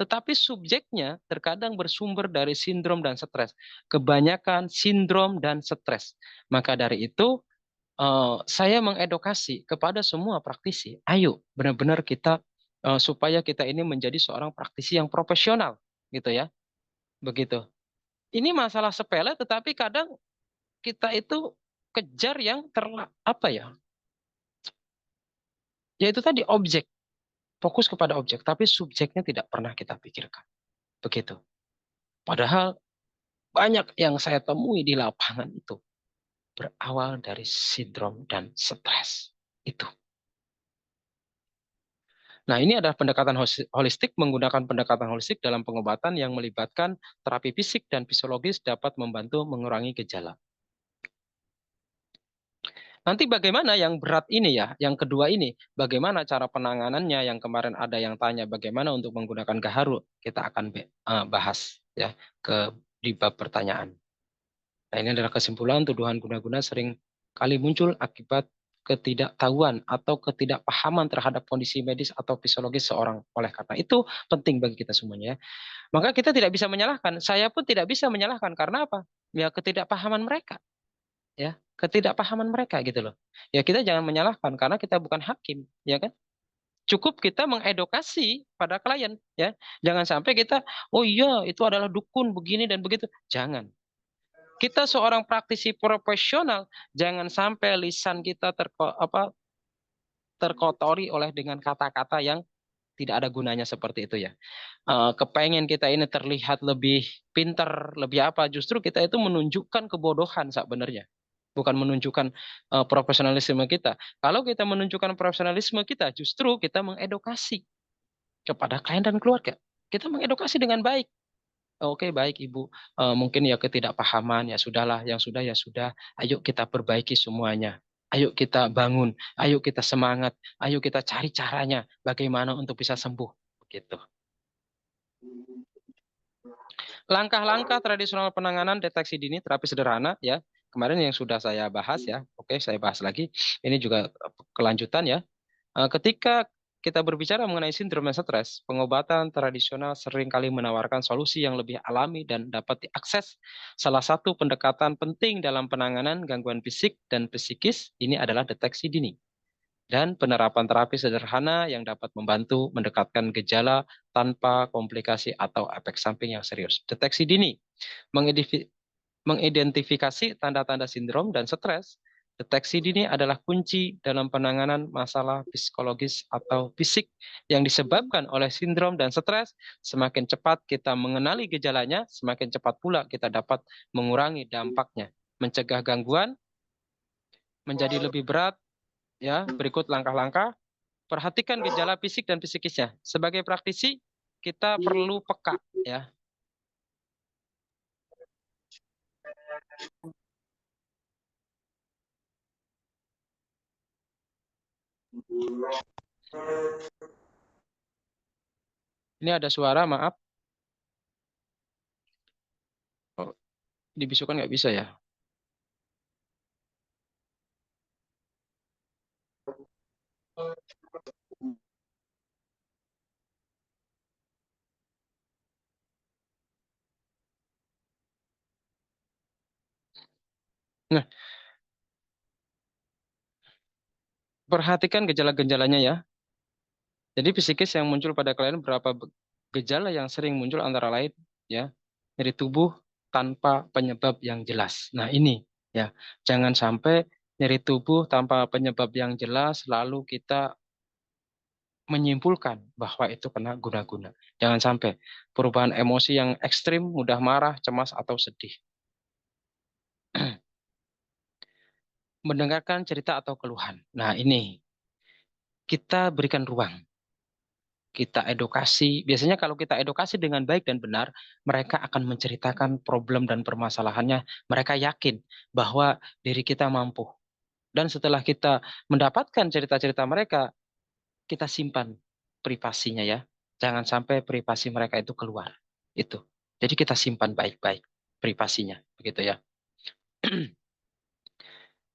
Tetapi subjeknya terkadang bersumber dari sindrom dan stres. Kebanyakan sindrom dan stres. Maka dari itu, saya mengedukasi kepada semua praktisi, ayo benar-benar kita, supaya kita ini menjadi seorang praktisi yang profesional, gitu ya. Begitu. Ini masalah sepele, tetapi kadang kita itu kejar yang apa ya? Yaitu tadi objek, fokus kepada objek, tapi subjeknya tidak pernah kita pikirkan. Begitu. Padahal banyak yang saya temui di lapangan itu berawal dari sindrom dan stres. Itu. Nah, ini adalah pendekatan holistik. Menggunakan pendekatan holistik dalam pengobatan yang melibatkan terapi fisik dan fisiologis dapat membantu mengurangi gejala. Nanti bagaimana yang berat ini, ya, yang kedua ini, bagaimana cara penanganannya? Yang kemarin ada yang tanya bagaimana untuk menggunakan gaharu, kita akan bahas, ya, di bab pertanyaan. Nah, ini adalah kesimpulan. Tuduhan guna-guna sering kali muncul akibat ketidaktahuan atau ketidakpahaman terhadap kondisi medis atau fisiologis seorang. Oleh karena itu penting bagi kita semuanya, ya. Maka kita tidak bisa menyalahkan. Saya pun tidak bisa menyalahkan, karena apa? Ya, ketidakpahaman mereka, ya, ketidakpahaman mereka gitu loh. Ya, kita jangan menyalahkan karena kita bukan hakim, ya kan? Cukup kita mengedukasi pada klien, ya. Jangan sampai kita, oh iya itu adalah dukun begini dan begitu. Jangan. Kita seorang praktisi profesional, jangan sampai lisan kita terkotori oleh dengan kata-kata yang tidak ada gunanya seperti itu, ya. Kepengen kita ini terlihat lebih pintar, lebih apa, justru kita itu menunjukkan kebodohan sebenarnya. Bukan menunjukkan profesionalisme kita. Kalau kita menunjukkan profesionalisme kita, justru kita mengedukasi kepada klien dan keluarga. Kita mengedukasi dengan baik. Oke, baik Ibu. Mungkin ya ketidakpahaman, ya sudahlah, yang sudah ya sudah. Ayo kita perbaiki semuanya. Ayo kita bangun, ayo kita semangat, ayo kita cari caranya bagaimana untuk bisa sembuh. Begitu. Langkah-langkah tradisional penanganan deteksi dini terapi sederhana, ya. Kemarin yang sudah saya bahas, ya. Oke, saya bahas lagi. Ini juga kelanjutan, ya. Ketika kita berbicara mengenai sindrom dan stres, pengobatan tradisional seringkali menawarkan solusi yang lebih alami dan dapat diakses. Salah satu pendekatan penting dalam penanganan gangguan fisik dan psikis ini adalah deteksi dini dan penerapan terapi sederhana yang dapat membantu mendekatkan gejala tanpa komplikasi atau efek samping yang serius. Deteksi dini mengidentifikasi tanda-tanda sindrom dan stres. Deteksi dini adalah kunci dalam penanganan masalah psikologis atau fisik yang disebabkan oleh sindrom dan stres. Semakin cepat kita mengenali gejalanya, semakin cepat pula kita dapat mengurangi dampaknya, mencegah gangguan menjadi lebih berat. Ya, berikut langkah-langkah. Perhatikan gejala fisik dan psikisnya. Sebagai praktisi, kita perlu peka, ya. Ini ada suara, maaf. Oh, dibisukan nggak bisa ya? Nah, perhatikan gejala-gejalanya ya. Jadi psikis yang muncul pada klien berapa gejala yang sering muncul antara lain ya, nyeri tubuh tanpa penyebab yang jelas. Nah, ini ya, jangan sampai nyeri tubuh tanpa penyebab yang jelas lalu kita menyimpulkan bahwa itu kena guna-guna. Jangan sampai perubahan emosi yang ekstrim, mudah marah, cemas atau sedih. Mendengarkan cerita atau keluhan. Nah, ini kita berikan ruang, kita edukasi. Biasanya kalau kita edukasi dengan baik dan benar, mereka akan menceritakan problem dan permasalahannya. Mereka yakin bahwa diri kita mampu. Dan setelah kita mendapatkan cerita-cerita mereka, kita simpan privasinya ya. Jangan sampai privasi mereka itu keluar. Itu. Jadi kita simpan baik-baik privasinya, begitu ya.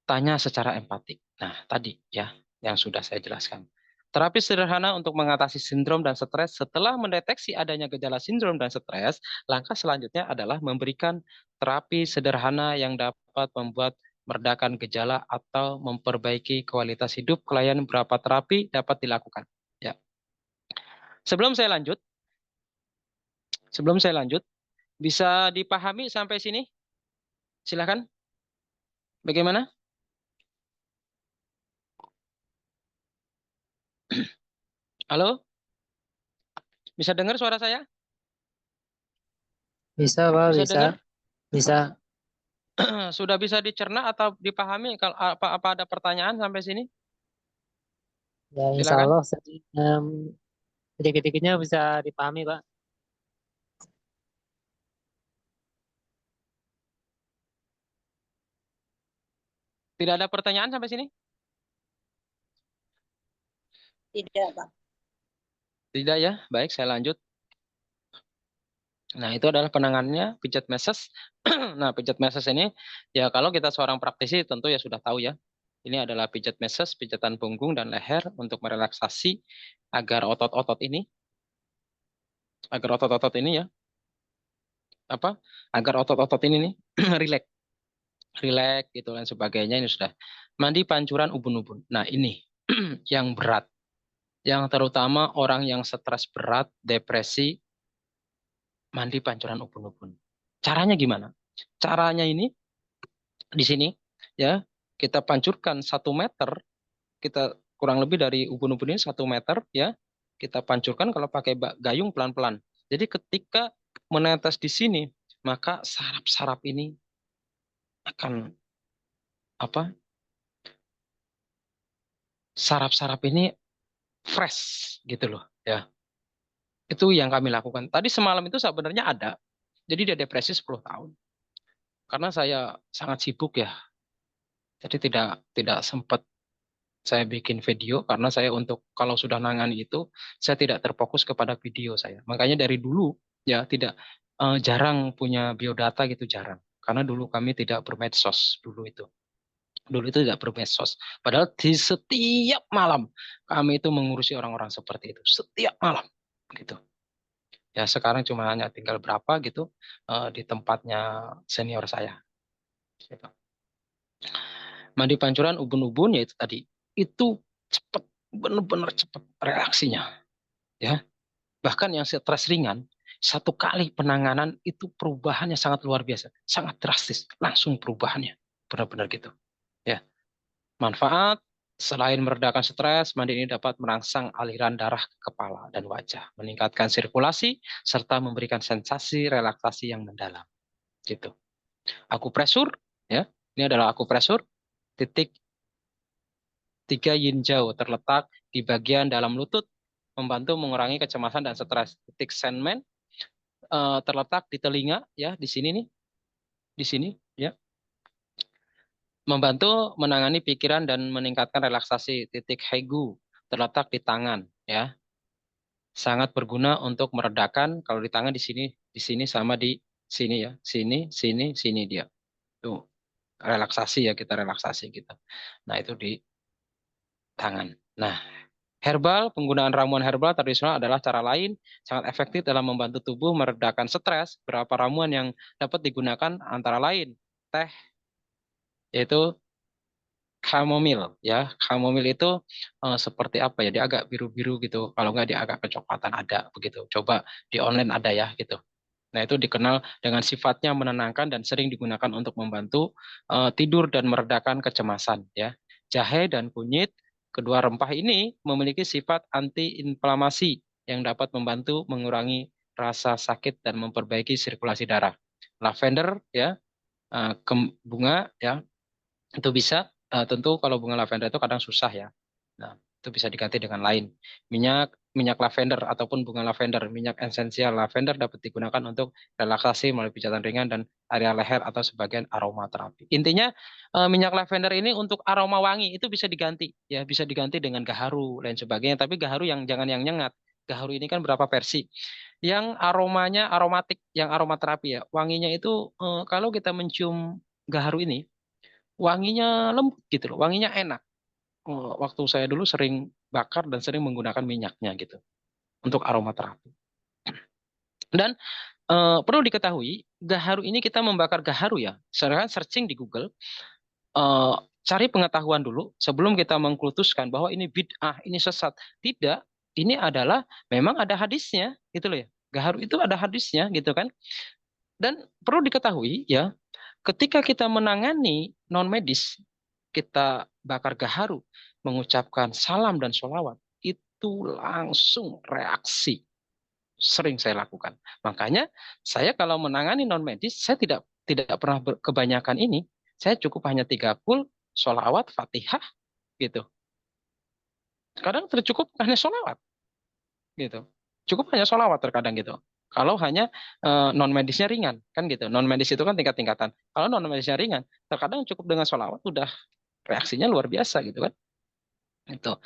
Tanya secara empatik. Nah, tadi ya yang sudah saya jelaskan. Terapi sederhana untuk mengatasi sindrom dan stres setelah mendeteksi adanya gejala sindrom dan stres, langkah selanjutnya adalah memberikan terapi sederhana yang dapat membuat meredakan gejala atau memperbaiki kualitas hidup klien. Berapa terapi dapat dilakukan? Ya. Sebelum saya lanjut, sebelum saya lanjut, bisa dipahami sampai sini? Silakan. Bagaimana? Halo? Bisa dengar suara saya? Bisa, Pak, Bisa bisa. dengar? Bisa. Sudah bisa dicerna atau dipahami? Kalau apa ada pertanyaan sampai sini? Ya, insya Silakan. Allah sedikit-sedikitnya bisa dipahami, Pak. Tidak ada pertanyaan sampai sini? Tidak, Pak. Tidak ya. Baik, saya lanjut. Nah, itu adalah penanganannya pijat meses. Nah, pijat meses ini ya kalau kita seorang praktisi tentu ya sudah tahu ya. Ini adalah pijat meses, pijatan punggung dan leher untuk merelaksasi agar otot-otot ini, ya apa? Agar otot-otot ini nih rileks, rileks gitu dan sebagainya. Ini sudah mandi pancuran ubun-ubun. Nah, ini yang berat, yang terutama orang yang stres berat, depresi, mandi pancuran ubun-ubun. Caranya gimana? Caranya ini di sini ya, kita pancurkan 1 meter, kita kurang lebih dari ubun-ubun ini 1 meter ya, kita pancurkan kalau pakai gayung pelan-pelan. Jadi ketika menetes di sini, maka saraf-saraf ini akan apa? Saraf-saraf ini fresh gitu loh ya. Itu yang kami lakukan. Tadi semalam itu sebenarnya ada. Jadi dia depresi 10 tahun. Karena saya sangat sibuk ya. Jadi tidak tidak sempat saya bikin video karena saya untuk kalau sudah nangani itu saya tidak terfokus kepada video saya. Makanya dari dulu ya tidak jarang punya biodata gitu jarang. Karena dulu kami tidak bermedsos dulu itu. Dulu itu tidak bermedsos. Padahal di setiap malam kami itu mengurusi orang-orang seperti itu. Setiap malam gitu. Ya sekarang cuma hanya tinggal berapa gitu di tempatnya senior saya. Gitu. Mandi pancuran ubun-ubun ya itu tadi. Itu cepat, benar-benar cepat reaksinya. Ya, bahkan yang stres ringan, 1 kali penanganan itu perubahannya sangat luar biasa, sangat drastis, langsung perubahannya, benar-benar gitu. Ya, manfaat selain meredakan stres, mandi ini dapat merangsang aliran darah ke kepala dan wajah, meningkatkan sirkulasi serta memberikan sensasi relaksasi yang mendalam. Gitu. Akupresur, ya, ini adalah akupresur titik 3 Yin Jiao terletak di bagian dalam lutut, membantu mengurangi kecemasan dan stres. Titik Senmen terletak di telinga, ya, di sini nih, di sini, ya. membantu menangani pikiran dan meningkatkan relaksasi. Titik Hegu terletak di tangan, ya. Sangat berguna untuk meredakan. Kalau di tangan di sini sama di sini ya. Sini dia. Tuh, relaksasi ya, kita relaksasi gitu. Nah, itu di tangan. Nah, penggunaan ramuan herbal tradisional adalah cara lain sangat efektif dalam membantu tubuh meredakan stres. Beberapa ramuan yang dapat digunakan antara lain teh, yaitu chamomile ya. Chamomile itu seperti apa ya? Dia agak biru-biru gitu. Kalau nggak dia agak kecoklatan, ada begitu. Coba di online ada ya gitu. Nah, itu dikenal dengan sifatnya menenangkan dan sering digunakan untuk membantu tidur dan meredakan kecemasan ya. Jahe dan kunyit, kedua rempah ini memiliki sifat antiinflamasi yang dapat membantu mengurangi rasa sakit dan memperbaiki sirkulasi darah. Lavender ya, bunga ya, itu bisa, tentu kalau bunga lavender itu kadang susah ya. Nah, itu bisa diganti dengan lain. Minyak lavender ataupun bunga lavender, minyak esensial lavender dapat digunakan untuk relaksasi melalui pijatan ringan dan area leher atau sebagian aromaterapi. Intinya minyak lavender ini untuk aroma wangi itu bisa diganti ya, bisa diganti dengan gaharu lain sebagainya, tapi gaharu yang jangan yang nyengat. Gaharu ini kan berapa versi. Yang aromanya aromatik, yang aromaterapi ya. Wanginya itu kalau kita mencium gaharu ini wanginya lembut gitu loh, wanginya enak. Waktu saya dulu sering bakar dan sering menggunakan minyaknya gitu untuk aromaterapi. Dan perlu diketahui, gaharu ini kita membakar gaharu ya. Saya searching di Google, eh, cari pengetahuan dulu sebelum kita mengkultuskan bahwa ini bid'ah, ini sesat. Tidak, ini adalah memang ada hadisnya gitu loh ya. Gaharu itu ada hadisnya gitu kan. Dan perlu diketahui ya, ketika kita menangani non medis, kita bakar gaharu, mengucapkan salam dan sholawat, itu langsung reaksi. Sering saya lakukan. Makanya saya kalau menangani non medis, saya tidak pernah kebanyakan ini. Saya cukup hanya 3 kul, sholawat, fatihah, gitu. Kadang tercukup hanya sholawat, gitu. Cukup hanya sholawat terkadang gitu. Kalau hanya non medisnya ringan, kan gitu. Non medis itu kan tingkat-tingkatan. Kalau non medisnya ringan, terkadang cukup dengan sholawat udah reaksinya luar biasa gitu kan. Itu.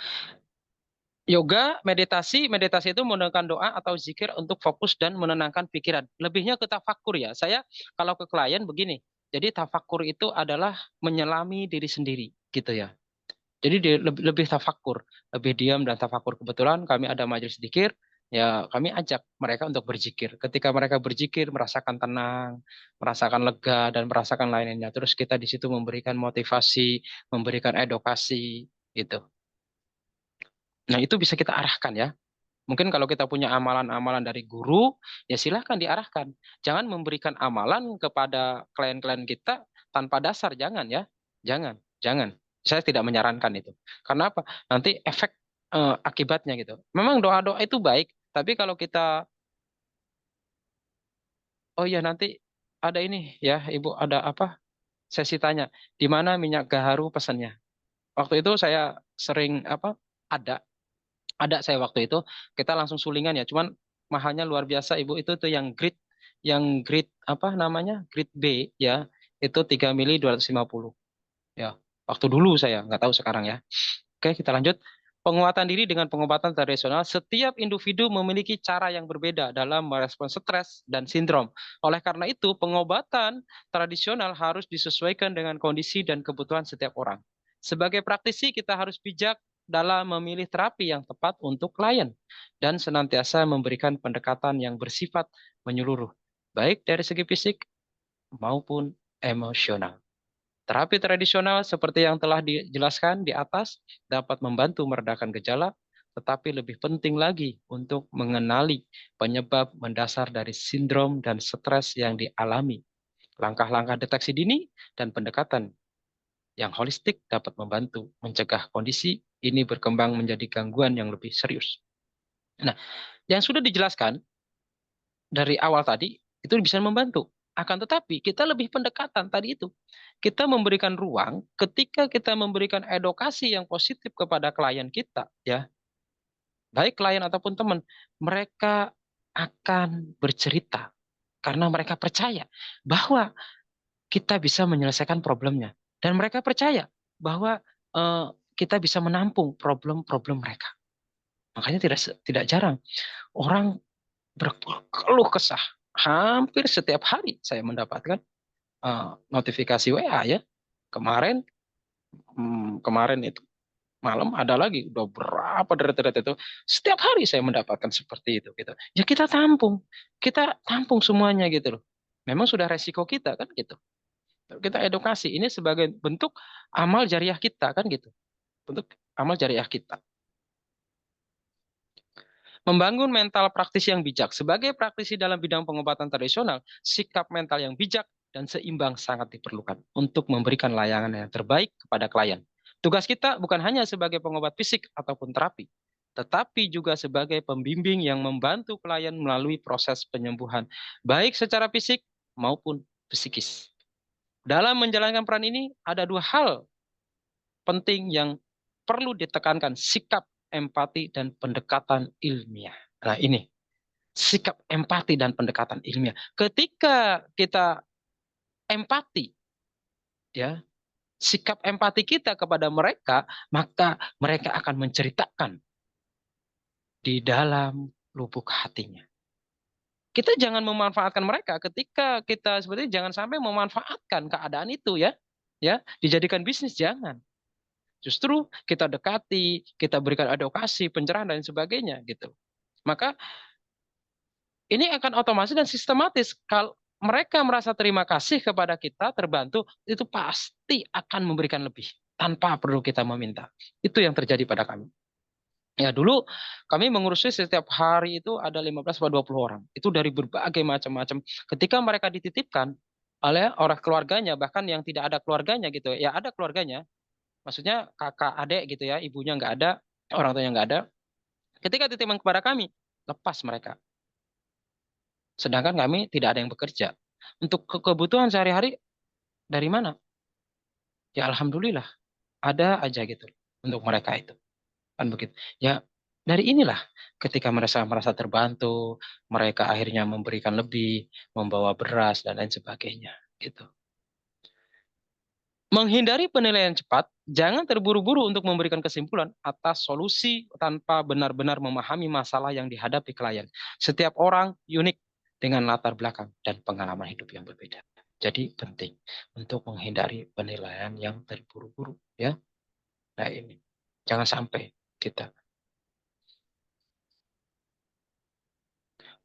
Yoga, meditasi itu menggunakan doa atau zikir untuk fokus dan menenangkan pikiran. Lebihnya ke tafakur ya. Saya kalau ke klien begini. Jadi tafakur itu adalah menyelami diri sendiri gitu ya. Jadi dia lebih tafakur, lebih diam dan tafakur. Kebetulan kami ada majelis zikir, ya kami ajak mereka untuk berzikir. Ketika mereka berzikir, merasakan tenang, merasakan lega dan merasakan lainnya. Terus kita di situ memberikan motivasi, memberikan edukasi gitu. Nah, itu bisa kita arahkan ya. Mungkin kalau kita punya amalan-amalan dari guru, ya silahkan diarahkan. Jangan memberikan amalan kepada klien-klien kita tanpa dasar, jangan ya. Jangan. Saya tidak menyarankan itu. Karena apa? Nanti efek akibatnya gitu. Memang doa-doa itu baik, tapi kalau kita, oh ya nanti ada ini ya, Ibu ada apa? Sesi tanya, di mana minyak gaharu pesannya? Waktu itu saya sering apa? Ada saya waktu itu kita langsung sulingan ya, cuman mahalnya luar biasa Ibu. Itu tuh yang grade apa namanya, grade B ya, itu 3 mili 250 ya. Waktu dulu saya nggak tahu sekarang ya. Oke, kita lanjut. Penguatan diri dengan pengobatan tradisional, setiap individu memiliki cara yang berbeda dalam merespon stres dan sindrom. Oleh karena itu, pengobatan tradisional harus disesuaikan dengan kondisi dan kebutuhan setiap orang. Sebagai praktisi, kita harus bijak dalam memilih terapi yang tepat untuk klien dan senantiasa memberikan pendekatan yang bersifat menyeluruh, baik dari segi fisik maupun emosional. Terapi tradisional seperti yang telah dijelaskan di atas dapat membantu meredakan gejala, tetapi lebih penting lagi untuk mengenali penyebab mendasar dari sindrom dan stres yang dialami. Langkah-langkah deteksi dini dan pendekatan yang holistik dapat membantu mencegah kondisi ini berkembang menjadi gangguan yang lebih serius. Nah, yang sudah dijelaskan dari awal tadi itu bisa membantu. Akan tetapi kita lebih pendekatan tadi itu. Kita memberikan ruang ketika kita memberikan edukasi yang positif kepada klien kita, ya, baik klien ataupun teman, mereka akan bercerita karena mereka percaya bahwa kita bisa menyelesaikan problemnya. Dan mereka percaya bahwa kita bisa menampung problem-problem mereka. Makanya tidak jarang orang berkeluh kesah. Hampir setiap hari saya mendapatkan notifikasi WA ya. Kemarin itu malam ada lagi udah berapa deret-deret itu. Setiap hari saya mendapatkan seperti itu gitu. Ya kita tampung semuanya gitu loh. Memang sudah resiko kita kan gitu. Kita edukasi ini sebagai bentuk amal jariah kita kan gitu. Bentuk amal jariah kita. Membangun mental praktisi yang bijak. Sebagai praktisi dalam bidang pengobatan tradisional, sikap mental yang bijak dan seimbang sangat diperlukan untuk memberikan layanan yang terbaik kepada klien. Tugas kita bukan hanya sebagai pengobat fisik ataupun terapi, tetapi juga sebagai pembimbing yang membantu klien melalui proses penyembuhan, baik secara fisik maupun psikis. Dalam menjalankan peran ini, ada dua hal penting yang perlu ditekankan, sikap empati dan pendekatan ilmiah. Nah, ini sikap empati dan pendekatan ilmiah. Ketika kita empati, ya, sikap empati kita kepada mereka, maka mereka akan menceritakan di dalam lubuk hatinya. Kita jangan memanfaatkan mereka ketika kita seperti jangan sampai memanfaatkan keadaan itu ya, dijadikan bisnis jangan. Justru kita dekati, kita berikan edukasi, pencerahan dan sebagainya gitu. Maka ini akan otomatis dan sistematis. Kalau mereka merasa terima kasih kepada kita, terbantu, itu pasti akan memberikan lebih tanpa perlu kita meminta. Itu yang terjadi pada kami. Ya dulu kami mengurusi setiap hari itu ada 15 atau 20 orang. Itu dari berbagai macam-macam. Ketika mereka dititipkan oleh orang keluarganya, bahkan yang tidak ada keluarganya gitu. Ya ada keluarganya, maksudnya kakak adik gitu ya, ibunya nggak ada, orang tuanya nggak ada. Ketika titipan kepada kami, lepas mereka. Sedangkan kami tidak ada yang bekerja. Untuk kebutuhan sehari-hari dari mana? Ya alhamdulillah ada aja gitu untuk mereka itu. Kan begitu. Ya dari inilah ketika merasa terbantu, mereka akhirnya memberikan lebih, membawa beras dan lain sebagainya gitu. Menghindari penilaian cepat, jangan terburu-buru untuk memberikan kesimpulan atas solusi tanpa benar-benar memahami masalah yang dihadapi klien. Setiap orang unik dengan latar belakang dan pengalaman hidup yang berbeda. Jadi penting untuk menghindari penilaian yang terburu-buru ya. Nah ini jangan sampai kita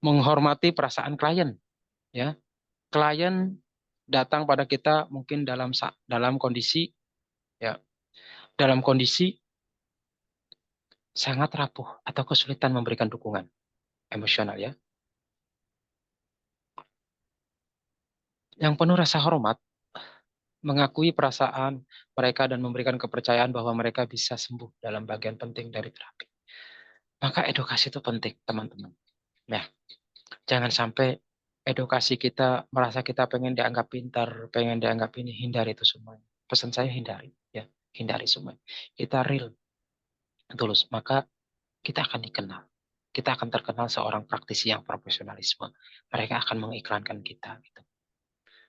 menghormati perasaan klien ya. Klien datang pada kita mungkin dalam kondisi ya dalam kondisi sangat rapuh atau kesulitan memberikan dukungan emosional ya. Yang penuh rasa hormat, mengakui perasaan mereka dan memberikan kepercayaan bahwa mereka bisa sembuh dalam bagian penting dari terapi. Maka edukasi itu penting, teman-teman. Nah, jangan sampai edukasi kita merasa kita pengen dianggap pintar, pengen dianggap ini, hindari itu semuanya. Pesan saya hindari, ya, hindari semuanya. Kita real, tulus, maka kita akan dikenal. Kita akan terkenal seorang praktisi yang profesionalisme. Mereka akan mengiklankan kita. Gitu.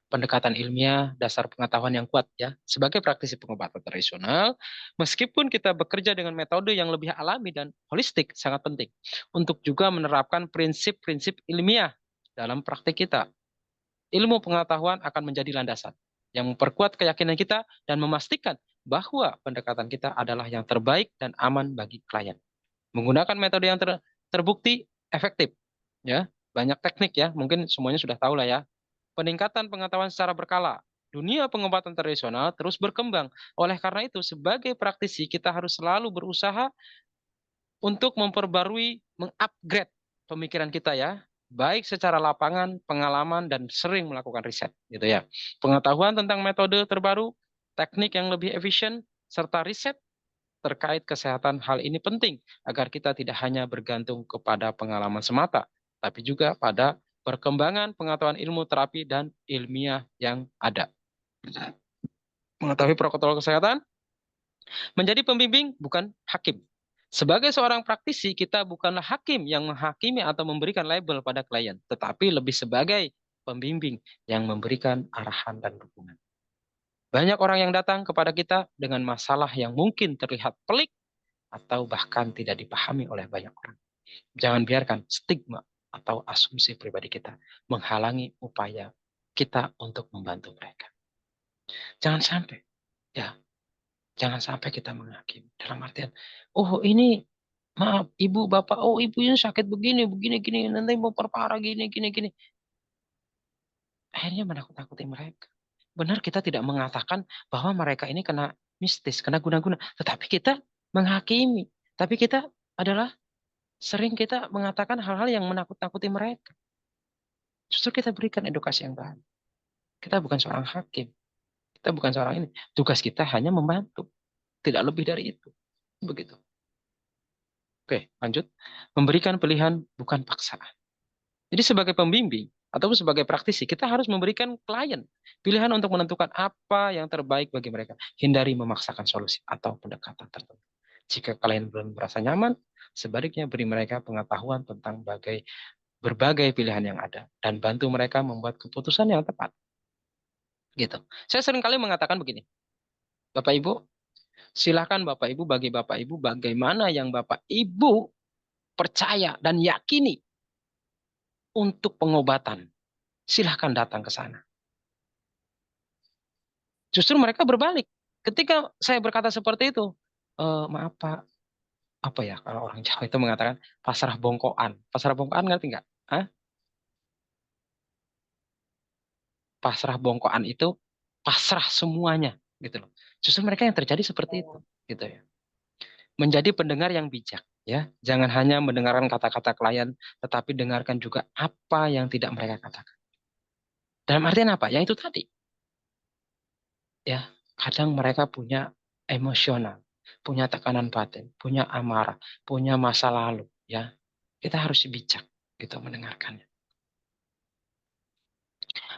Pendekatan ilmiah, dasar pengetahuan yang kuat ya. Sebagai praktisi pengobatan tradisional, meskipun kita bekerja dengan metode yang lebih alami dan holistik, sangat penting untuk juga menerapkan prinsip-prinsip ilmiah dalam praktik kita. Ilmu pengetahuan akan menjadi landasan yang memperkuat keyakinan kita dan memastikan bahwa pendekatan kita adalah yang terbaik dan aman bagi klien. Menggunakan metode yang terbukti efektif ya. Banyak teknik ya, mungkin semuanya sudah tahu lah ya. Peningkatan pengetahuan secara berkala. Dunia pengobatan tradisional terus berkembang. Oleh karena itu, sebagai praktisi kita harus selalu berusaha untuk memperbarui, mengupgrade pemikiran kita ya, baik secara lapangan, pengalaman dan sering melakukan riset gitu ya. Pengetahuan tentang metode terbaru, teknik yang lebih efisien serta riset terkait kesehatan, hal ini penting agar kita tidak hanya bergantung kepada pengalaman semata, tapi juga pada perkembangan pengetahuan ilmu terapi dan ilmiah yang ada. Mengetahui protokol kesehatan, menjadi pembimbing bukan hakim. Sebagai seorang praktisi, kita bukanlah hakim yang menghakimi atau memberikan label pada klien, tetapi lebih sebagai pembimbing yang memberikan arahan dan dukungan. Banyak orang yang datang kepada kita dengan masalah yang mungkin terlihat pelik atau bahkan tidak dipahami oleh banyak orang. Jangan biarkan stigma atau asumsi pribadi kita menghalangi upaya kita untuk membantu mereka. Jangan sampai, ya, jangan sampai kita menghakimi. Dalam artian, oh ini, maaf, ibu, bapak, oh ibu ini sakit begini, begini, gini, nanti mau perparah gini, gini, gini. Akhirnya menakut-nakuti mereka. Benar kita tidak mengatakan bahwa mereka ini kena mistis, kena guna-guna. Tetapi kita menghakimi. Tapi kita adalah sering kita mengatakan hal-hal yang menakut-nakuti mereka. Justru kita berikan edukasi yang baik. Kita bukan seorang hakim. Kita bukan seorang ini. Tugas kita hanya membantu. Tidak lebih dari itu. Begitu. Oke, lanjut. Memberikan pilihan bukan paksaan. Jadi sebagai pembimbing atau sebagai praktisi, kita harus memberikan klien pilihan untuk menentukan apa yang terbaik bagi mereka. Hindari memaksakan solusi atau pendekatan tertentu. Jika kalian belum merasa nyaman, sebaliknya beri mereka pengetahuan tentang berbagai pilihan yang ada dan bantu mereka membuat keputusan yang tepat. Gitu. Saya sering kali mengatakan begini, Bapak Ibu, silakan Bapak Ibu bagi Bapak Ibu bagaimana yang Bapak Ibu percaya dan yakini untuk pengobatan. Silahkan datang ke sana. Justru mereka berbalik. Ketika saya berkata seperti itu, maaf Pak, apa ya kalau orang Jawa itu mengatakan pasrah bongkoan. Pasrah bongkoan ngerti nggak? Hah? Pasrah bongkoan itu pasrah semuanya, gitu loh. Justru mereka yang terjadi seperti itu, gitu ya. Menjadi pendengar yang bijak, ya. Jangan hanya mendengarkan kata-kata klien, tetapi dengarkan juga apa yang tidak mereka katakan. Dalam artian apa? Ya itu tadi. Ya, kadang mereka punya emosional, punya tekanan batin, punya amarah, punya masa lalu, ya. Kita harus bijak gitu mendengarkannya.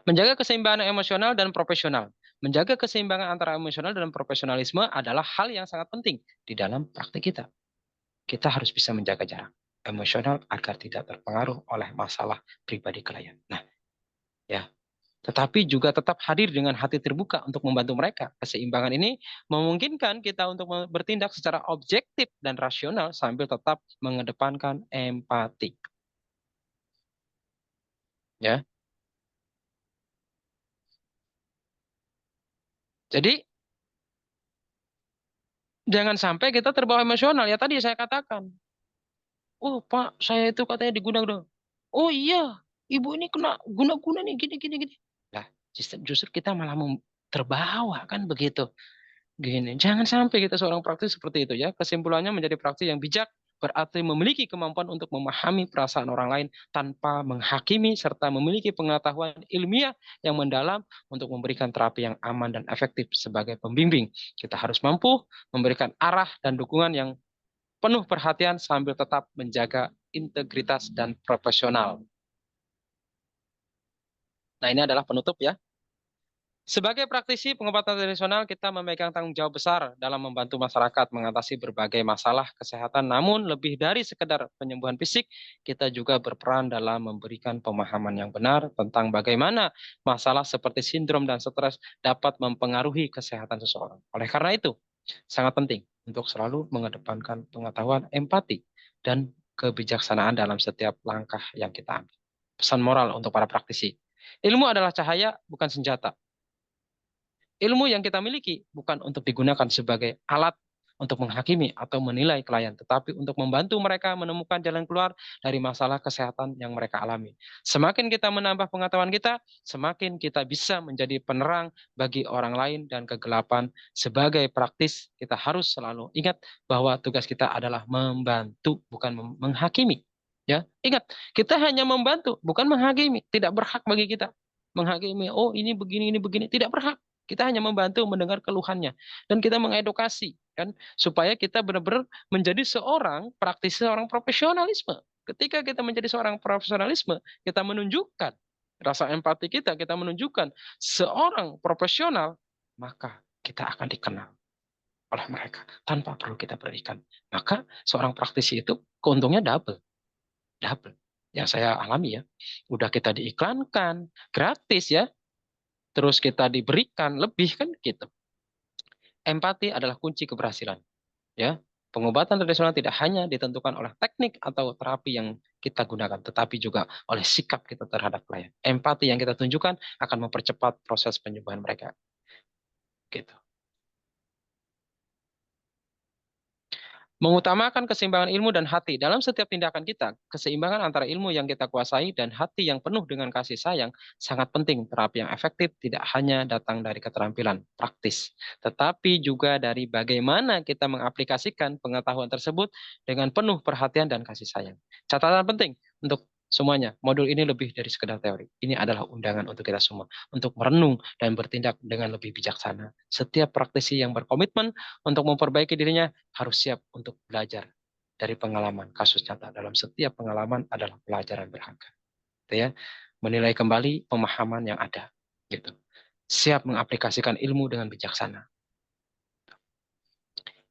Menjaga keseimbangan emosional dan profesional. Menjaga keseimbangan antara emosional dan profesionalisme adalah hal yang sangat penting di dalam praktik kita. Kita harus bisa menjaga jarak emosional agar tidak terpengaruh oleh masalah pribadi klien. Nah, ya, tetapi juga tetap hadir dengan hati terbuka untuk membantu mereka. Keseimbangan ini memungkinkan kita untuk bertindak secara objektif dan rasional sambil tetap mengedepankan empati. Ya. Jadi jangan sampai kita terbawa emosional. Ya tadi saya katakan, oh Pak, saya itu katanya diguna-guna. Oh iya, ibu ini kena guna-guna nih, gini, gini, gini. Nah, justru kita malah terbawa kan begitu. Gini, jangan sampai kita seorang praktis seperti itu ya. Kesimpulannya menjadi praktis yang bijak berarti memiliki kemampuan untuk memahami perasaan orang lain tanpa menghakimi serta memiliki pengetahuan ilmiah yang mendalam untuk memberikan terapi yang aman dan efektif sebagai pembimbing. Kita harus mampu memberikan arah dan dukungan yang penuh perhatian sambil tetap menjaga integritas dan profesional. Nah, ini adalah penutup ya. Sebagai praktisi pengobatan tradisional, kita memegang tanggung jawab besar dalam membantu masyarakat mengatasi berbagai masalah kesehatan. Namun, lebih dari sekedar penyembuhan fisik, kita juga berperan dalam memberikan pemahaman yang benar tentang bagaimana masalah seperti sindrom dan stres dapat mempengaruhi kesehatan seseorang. Oleh karena itu, sangat penting untuk selalu mengedepankan pengetahuan, empati, dan kebijaksanaan dalam setiap langkah yang kita ambil. Pesan moral untuk para praktisi. Ilmu adalah cahaya, bukan senjata. Ilmu yang kita miliki bukan untuk digunakan sebagai alat untuk menghakimi atau menilai klien, tetapi untuk membantu mereka menemukan jalan keluar dari masalah kesehatan yang mereka alami. Semakin kita menambah pengetahuan kita, semakin kita bisa menjadi penerang bagi orang lain dan kegelapan. Sebagai praktis, kita harus selalu ingat bahwa tugas kita adalah membantu, bukan menghakimi. Ya, ingat, kita hanya membantu, bukan menghakimi. Tidak berhak bagi kita menghakimi. Oh, ini begini, tidak berhak. Kita hanya membantu mendengar keluhannya dan kita mengedukasi kan supaya kita benar-benar menjadi seorang praktisi, seorang profesionalisme. Ketika kita menjadi seorang profesionalisme, kita menunjukkan rasa empati kita menunjukkan seorang profesional, maka kita akan dikenal oleh mereka tanpa perlu kita berikan. Maka seorang praktisi itu keuntungnya double. Double. Yang saya alami ya. Udah kita diiklankan gratis ya. terus kita diberikan lebih kan gitu. Empati adalah kunci keberhasilan. Ya, pengobatan tradisional tidak hanya ditentukan oleh teknik atau terapi yang kita gunakan, tetapi juga oleh sikap kita terhadap klien. Empati yang kita tunjukkan akan mempercepat proses penyembuhan mereka. Gitu. Mengutamakan keseimbangan ilmu dan hati. Dalam setiap tindakan kita, keseimbangan antara ilmu yang kita kuasai dan hati yang penuh dengan kasih sayang sangat penting. Terapi yang efektif tidak hanya datang dari keterampilan praktis, tetapi juga dari bagaimana kita mengaplikasikan pengetahuan tersebut dengan penuh perhatian dan kasih sayang. Catatan penting untuk semuanya, modul ini lebih dari sekedar teori. Ini adalah undangan untuk kita semua, untuk merenung dan bertindak dengan lebih bijaksana. Setiap praktisi yang berkomitmen untuk memperbaiki dirinya harus siap untuk belajar dari pengalaman kasus nyata. Dalam setiap pengalaman adalah pelajaran berharga. Gitu ya. Menilai kembali pemahaman yang ada. Gitu. Siap mengaplikasikan ilmu dengan bijaksana.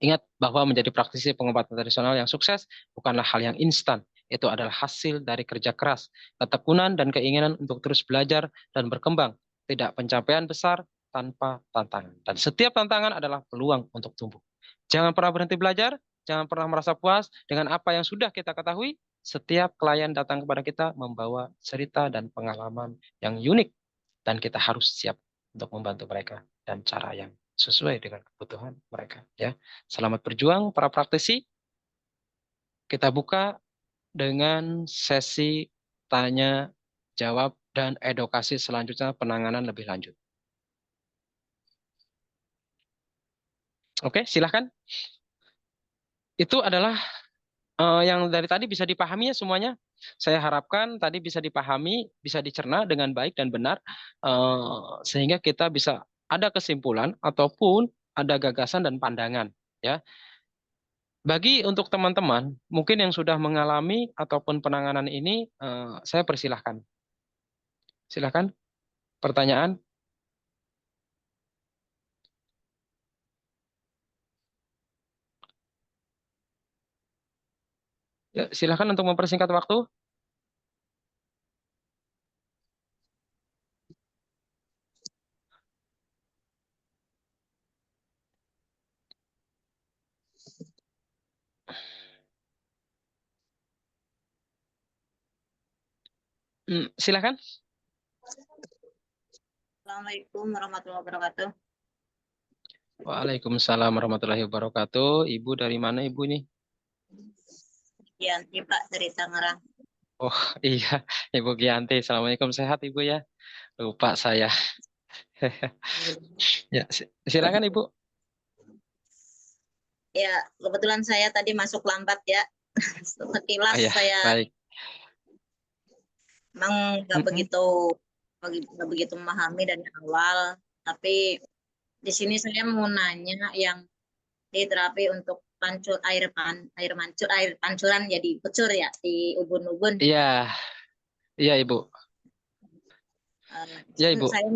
Ingat bahwa menjadi praktisi pengobatan tradisional yang sukses bukanlah hal yang instan. Itu adalah hasil dari kerja keras, ketekunan, dan keinginan untuk terus belajar dan berkembang. Tidak pencapaian besar tanpa tantangan. Dan setiap tantangan adalah peluang untuk tumbuh. Jangan pernah berhenti belajar, jangan pernah merasa puas dengan apa yang sudah kita ketahui. Setiap klien datang kepada kita membawa cerita dan pengalaman yang unik. Dan kita harus siap untuk membantu mereka dan cara yang sesuai dengan kebutuhan mereka. Ya, selamat berjuang para praktisi. Kita buka dengan sesi tanya jawab dan edukasi selanjutnya penanganan lebih lanjut. Oke, silahkan. Itu adalah yang dari tadi bisa dipahami ya semuanya. Saya harapkan tadi bisa dipahami, bisa dicerna dengan baik dan benar, sehingga kita bisa ada kesimpulan ataupun ada gagasan dan pandangan. Ya, bagi untuk teman-teman mungkin yang sudah mengalami ataupun penanganan ini, saya persilahkan. Silahkan, pertanyaan. Ya, silahkan untuk mempersingkat waktu. Silahkan. Assalamualaikum warahmatullahi wabarakatuh. Waalaikumsalam warahmatullahi wabarakatuh. Ibu dari mana ibu nih? Yanti Pak dari Tangerang. Oh iya, Ibu Gianti. Assalamualaikum, sehat Ibu ya? Lupa saya. Ya, silakan Ibu. Ya, kebetulan saya tadi masuk lambat ya. Sekilas Ya, saya baik. memang nggak begitu memahami dari awal. Tapi di sini saya mau nanya yang di terapi untuk air pancuran jadi kucur ya di ubun-ubun. Iya, iya Ibu. Iya Ibu. Saya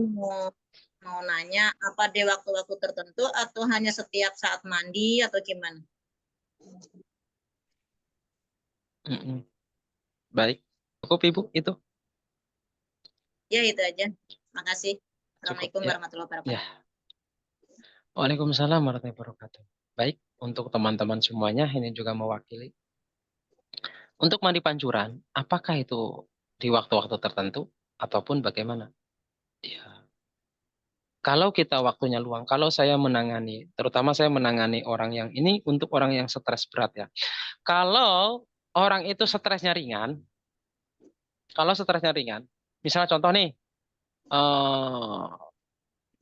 mau nanya apa di waktu-waktu tertentu atau hanya setiap saat mandi atau gimana? Baik. Cukup Ibu itu. Ya itu aja. Makasih. Cukup Assalamualaikum ya. warahmatullahi wabarakatuh. Ya. Waalaikumsalam warahmatullahi wabarakatuh. Baik, untuk teman-teman semuanya ini juga mewakili. Untuk mandi pancuran, apakah itu di waktu-waktu tertentu ataupun bagaimana? Ya. Kalau kita waktunya luang, kalau saya menangani, terutama saya menangani orang yang ini untuk orang yang stres berat ya. Kalau orang itu stresnya ringan, misalnya contoh nih, eh,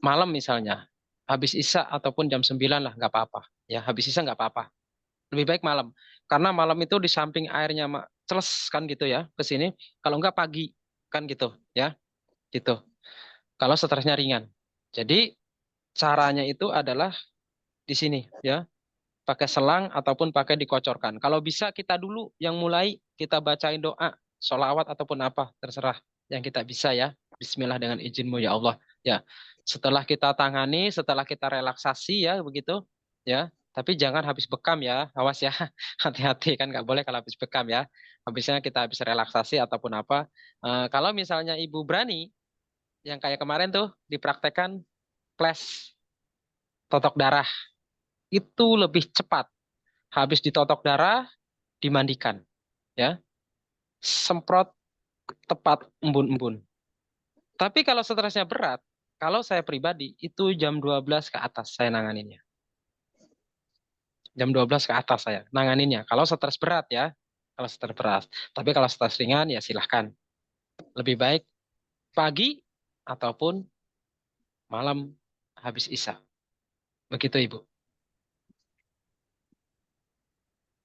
malam misalnya, habis isya ataupun jam 9 lah, nggak apa-apa. Ya, habis isya nggak apa-apa. Lebih baik malam. Karena malam itu di samping airnya celes kan gitu ya, ke sini. Kalau nggak pagi, kan gitu ya, gitu. Kalau stresnya ringan. Jadi, caranya itu adalah di sini ya, pakai selang ataupun pakai dikocorkan. Kalau bisa kita dulu yang mulai kita bacain doa, sholawat ataupun apa, terserah yang kita bisa ya. Bismillah dengan izinmu ya Allah. Ya, setelah kita tangani, setelah kita relaksasi ya begitu ya. Tapi jangan habis bekam ya, awas ya. Hati-hati kan nggak boleh kalau habis bekam ya. Habisnya kita habis relaksasi ataupun apa. Kalau misalnya ibu berani, Yang kayak kemarin tuh dipraktekkan flash totok darah. Itu lebih cepat. Habis ditotok darah, dimandikan. Ya, semprot tepat embun-embun. Tapi kalau stresnya berat, kalau saya pribadi, itu jam 12 ke atas saya nanganinnya. Jam 12 ke atas saya nanganinnya. Kalau stres berat ya, kalau stres berat. Tapi kalau stres ringan ya silahkan. Lebih baik pagi ataupun malam habis isya. Begitu Ibu.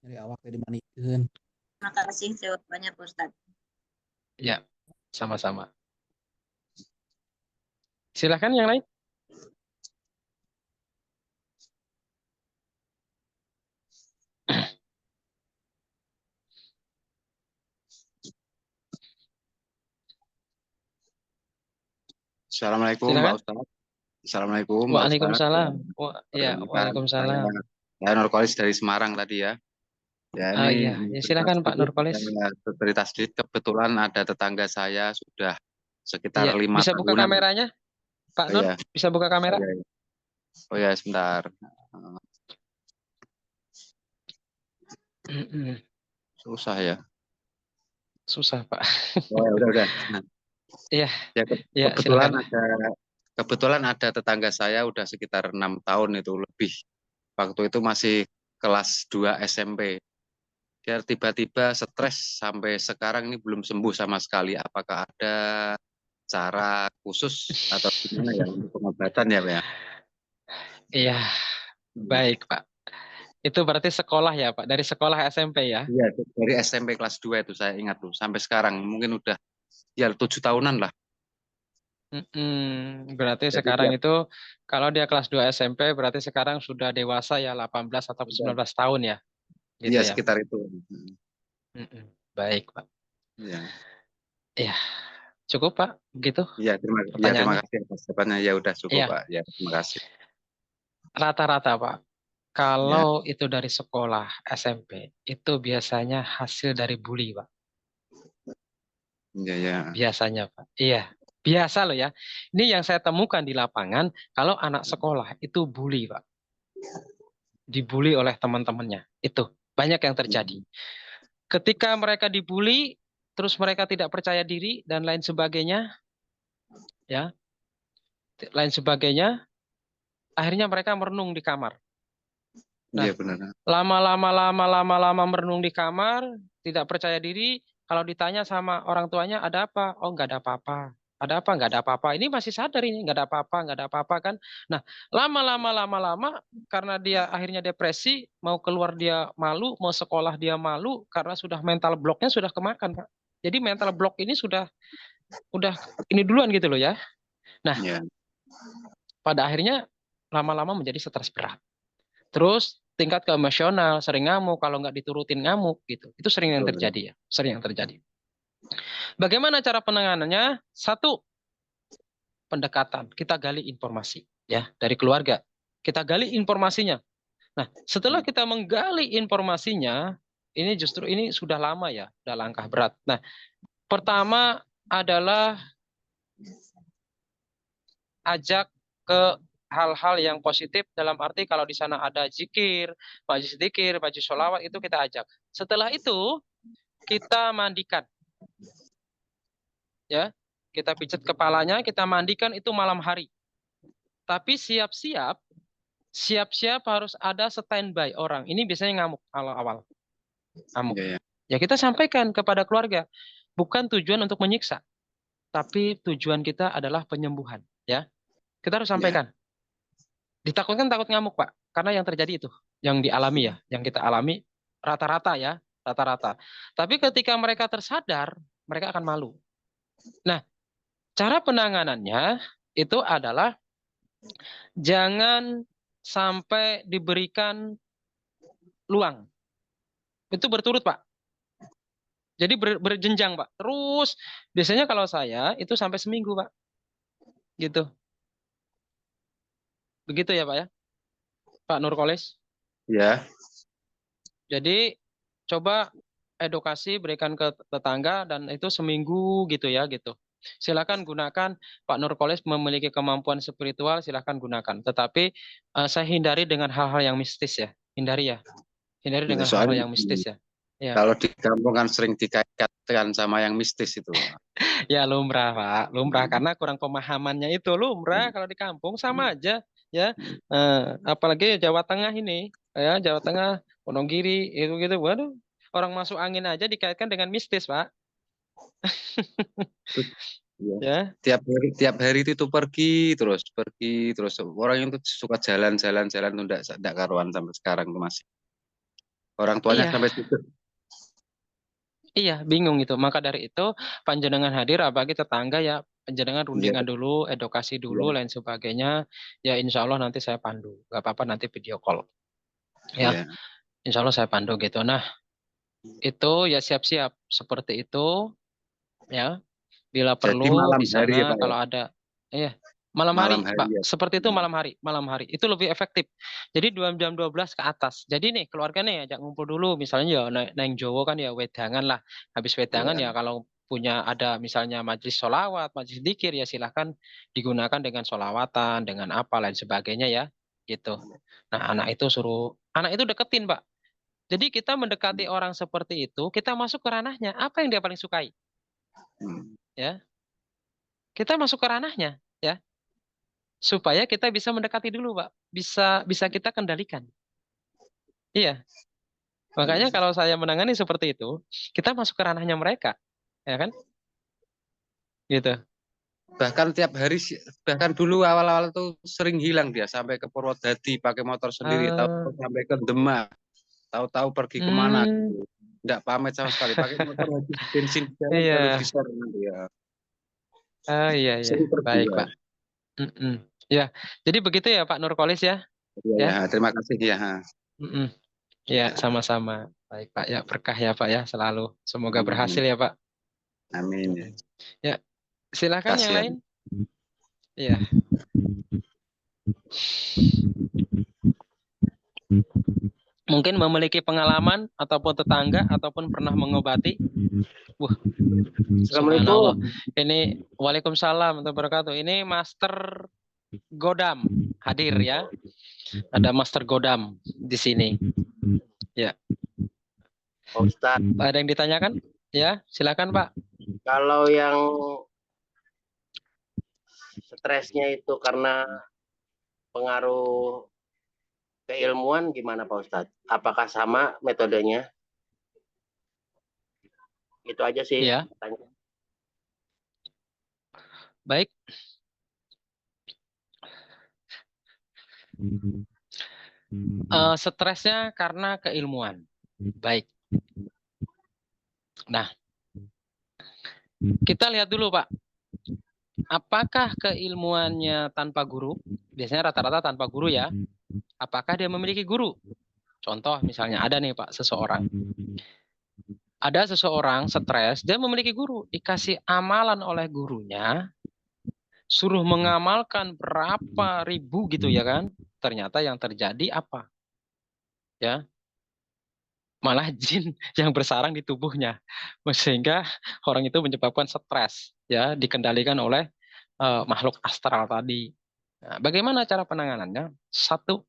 Dari awak tadi dimanikeun. Terima kasih jawabannya Pak Ustadz. Ya, sama-sama. Silahkan yang lain. Assalamualaikum Mbak Silakan. Ustadz. Assalamualaikum Mbak Ustadz. Waalaikumsalam. Ya, Perkenalkan, waalaikumsalam. saya Nurkolis dari Semarang tadi ya. Ya Oh ini iya, ya silakan Pak Nurkolis. cerita sedikit. Kebetulan ada tetangga saya sudah sekitar Iya, 5 bisa buka tahunan. kameranya, Pak Nur? Ya, Bisa buka kamera? ya. Oh ya sebentar. Susah ya. Susah Pak. Oh ya udah. Iya, Ya ya kebetulan silakan. ada tetangga saya udah sekitar 6 tahun itu lebih. Waktu itu masih kelas 2 SMP. Dia tiba-tiba stres sampai sekarang ini belum sembuh sama sekali. Apakah ada cara khusus atau gimana ya untuk pengobatan ya Pak ya? Iya, baik Pak. Itu berarti sekolah ya Pak, dari sekolah SMP ya? Iya, dari SMP kelas 2 itu saya ingat tuh sampai sekarang mungkin udah ya 7 tahunan lah. Berarti Jadi sekarang tiap itu kalau dia kelas 2 SMP berarti sekarang sudah dewasa ya 18 atau 19 tahun ya, gitu iya ya. sekitar itu. Baik Pak. Iya. Iya, cukup Pak, begitu Iya, terima pertanyaannya. kasih atas jawabannya. Ya udah cukup Iya, Pak. Ya, terima kasih. rata-rata Pak. Ya, Kalau itu dari sekolah SMP, itu biasanya hasil dari bully Pak. iya. Biasanya Pak. Iya, biasa loh ya. Ini yang saya temukan di lapangan, kalau anak sekolah itu bully Pak. Dibully oleh teman-temannya. Itu banyak yang terjadi. Ketika mereka dibully, terus mereka tidak percaya diri dan lain sebagainya, ya, lain sebagainya, akhirnya mereka merenung di kamar. Nah, Iya benar. lama-lama merenung di kamar, tidak percaya diri. Kalau ditanya sama orang tuanya, ada apa? Oh, nggak ada apa-apa. Ada apa? Nggak ada apa-apa. Ini masih sadar ini, nggak ada apa-apa, nggak ada apa-apa kan. Nah, lama-lama, karena dia akhirnya depresi, mau keluar dia malu, mau sekolah dia malu, karena sudah mental blocknya sudah kemakan, Pak. Jadi mental block ini udah ini duluan gitu loh ya. Nah, Iya. pada akhirnya lama-lama menjadi stres berat. Terus tingkat ke emosional, sering ngamuk, kalau nggak diturutin ngamuk gitu. Itu sering yang Betul. terjadi ya, sering yang terjadi. Bagaimana cara penanganannya? Satu, pendekatan. Kita gali informasi ya dari keluarga. Kita gali informasinya. Nah, setelah kita menggali informasinya, ini sudah lama ya, sudah langkah berat. Nah, pertama adalah ajak ke hal-hal yang positif dalam arti kalau di sana ada zikir, majlis sholawat itu kita ajak. Setelah itu kita mandikan, ya, kita pijat kepalanya, kita mandikan itu malam hari. Tapi siap-siap harus ada standby orang. Ini biasanya ngamuk awal-awal, ngamuk. Iya. Ya kita sampaikan kepada keluarga, bukan tujuan untuk menyiksa, tapi tujuan kita adalah penyembuhan, ya. Kita harus sampaikan. Ditakutkan takut ngamuk, Pak. Karena yang terjadi itu, yang dialami ya, yang kita alami rata-rata ya, rata-rata. Tapi ketika mereka tersadar, mereka akan malu. Nah, cara penanganannya itu adalah jangan sampai diberikan luang. Itu berturut, Pak. Jadi berjenjang, Pak. Terus biasanya kalau saya itu sampai seminggu, Pak. Gitu. Begitu ya, Pak ya. Pak Nurkolis. Ya. Jadi coba edukasi berikan ke tetangga dan itu seminggu gitu ya gitu. Silakan gunakan, Pak Nurkolis memiliki kemampuan spiritual, silakan gunakan. Tetapi saya hindari dengan hal-hal yang mistis ya, hindari ya, hindari dengan hal-hal Soalnya yang mistis ya. Ya, kalau di kampung kan sering dikaitkan sama yang mistis itu. ya lumrah Pak, lumrah karena kurang pemahamannya itu lumrah kalau di kampung sama aja ya. Apalagi Jawa Tengah ini, ya Jawa Tengah, Wonogiri itu gitu, waduh, orang masuk angin aja dikaitkan dengan mistis Pak. Iya. Ya, Tiap hari itu pergi terus orang itu suka jalan-jalan tuh enggak karuan sampai sekarang tuh masih. Orang tuanya iya. sampai situ. Iya, bingung itu. Maka dari itu, panjenengan hadir, apalagi tetangga ya, panjenengan Iya, rundingan dulu, edukasi dulu, iya, lain sebagainya. Ya, insya Allah nanti saya pandu. Gak apa-apa, nanti video call. Ya, iya. insya Allah saya pandu gitu. Nah, itu ya siap-siap seperti itu. Ya, bila Jadi perlu malam di hari ya sana Pak ya. kalau ada, iya, malam Malam hari, hari Pak. ya. Seperti itu malam hari. Itu lebih efektif. Jadi jam 12 ke atas. Jadi nih keluarga nih ajak ngumpul dulu. Misalnya ya naik Jowo kan ya wedangan lah. Habis wedangan Iya. ya kalau punya ada misalnya majelis sholawat, majelis dzikir ya silahkan digunakan dengan sholawatan, dengan apa lain sebagainya ya. Gitu. Nah anak itu deketin Pak. Jadi kita mendekati orang seperti itu, kita masuk ke ranahnya. Apa yang dia paling sukai? Hmm. Ya, kita masuk ke ranahnya. Ya, supaya kita bisa mendekati dulu, Pak. Bisa kita kendalikan. Iya. Makanya kalau saya menangani seperti itu, kita masuk ke ranahnya mereka, ya kan? Gitu. Bahkan dulu awal-awal tuh sering hilang dia sampai ke Purwodadi pakai motor sendiri, Eh, tahu sampai ke Demak, tahu-tahu pergi kemana hmm, gitu. Nggak pamit sama sekali, pakai motor habis bensin di jalan baru iya. di-share nanti ya. Oh iya iya. Sering pergi Baik, ya. Pak. Mm-mm. Ya. Jadi begitu ya, Pak Nurkolis ya. Iya, Ya. ya, terima kasih ya. Mm-mm. Ya, sama-sama. Baik, Pak. Ya, berkah ya, Pak ya, selalu. Semoga berhasil Amin. ya, Pak. Amin. Mm-mm. Ya, silakan yang Kasih ya. lain. Iya. Mungkin memiliki pengalaman ataupun tetangga ataupun pernah mengobati. Wah, subhanallah. Assalamualaikum. Ini Waalaikumsalam warahmatullahi wabarakatuh. Ini Master Godam hadir ya. Ada Master Godam di sini. Ya. Pak Ustadz, Ada yang ditanyakan? Ya, silakan Pak. kalau yang stresnya itu karena pengaruh keilmuan gimana Pak Ustadz? Apakah sama metodenya? Itu aja sih. Ya, Tanya. baik. Stresnya karena keilmuan. Baik. Nah, kita lihat dulu Pak. Apakah keilmuannya tanpa guru? Biasanya rata-rata tanpa guru ya. Apakah dia memiliki guru? Contoh misalnya ada nih Pak seseorang. Ada seseorang stres, dia memiliki guru, dikasih amalan oleh gurunya, suruh mengamalkan berapa ribu gitu ya kan. Ternyata yang terjadi apa? Ya, malah jin yang bersarang di tubuhnya. Sehingga orang itu menyebabkan stres, ya, dikendalikan oleh makhluk astral tadi. Nah, bagaimana cara penanganannya? Satu,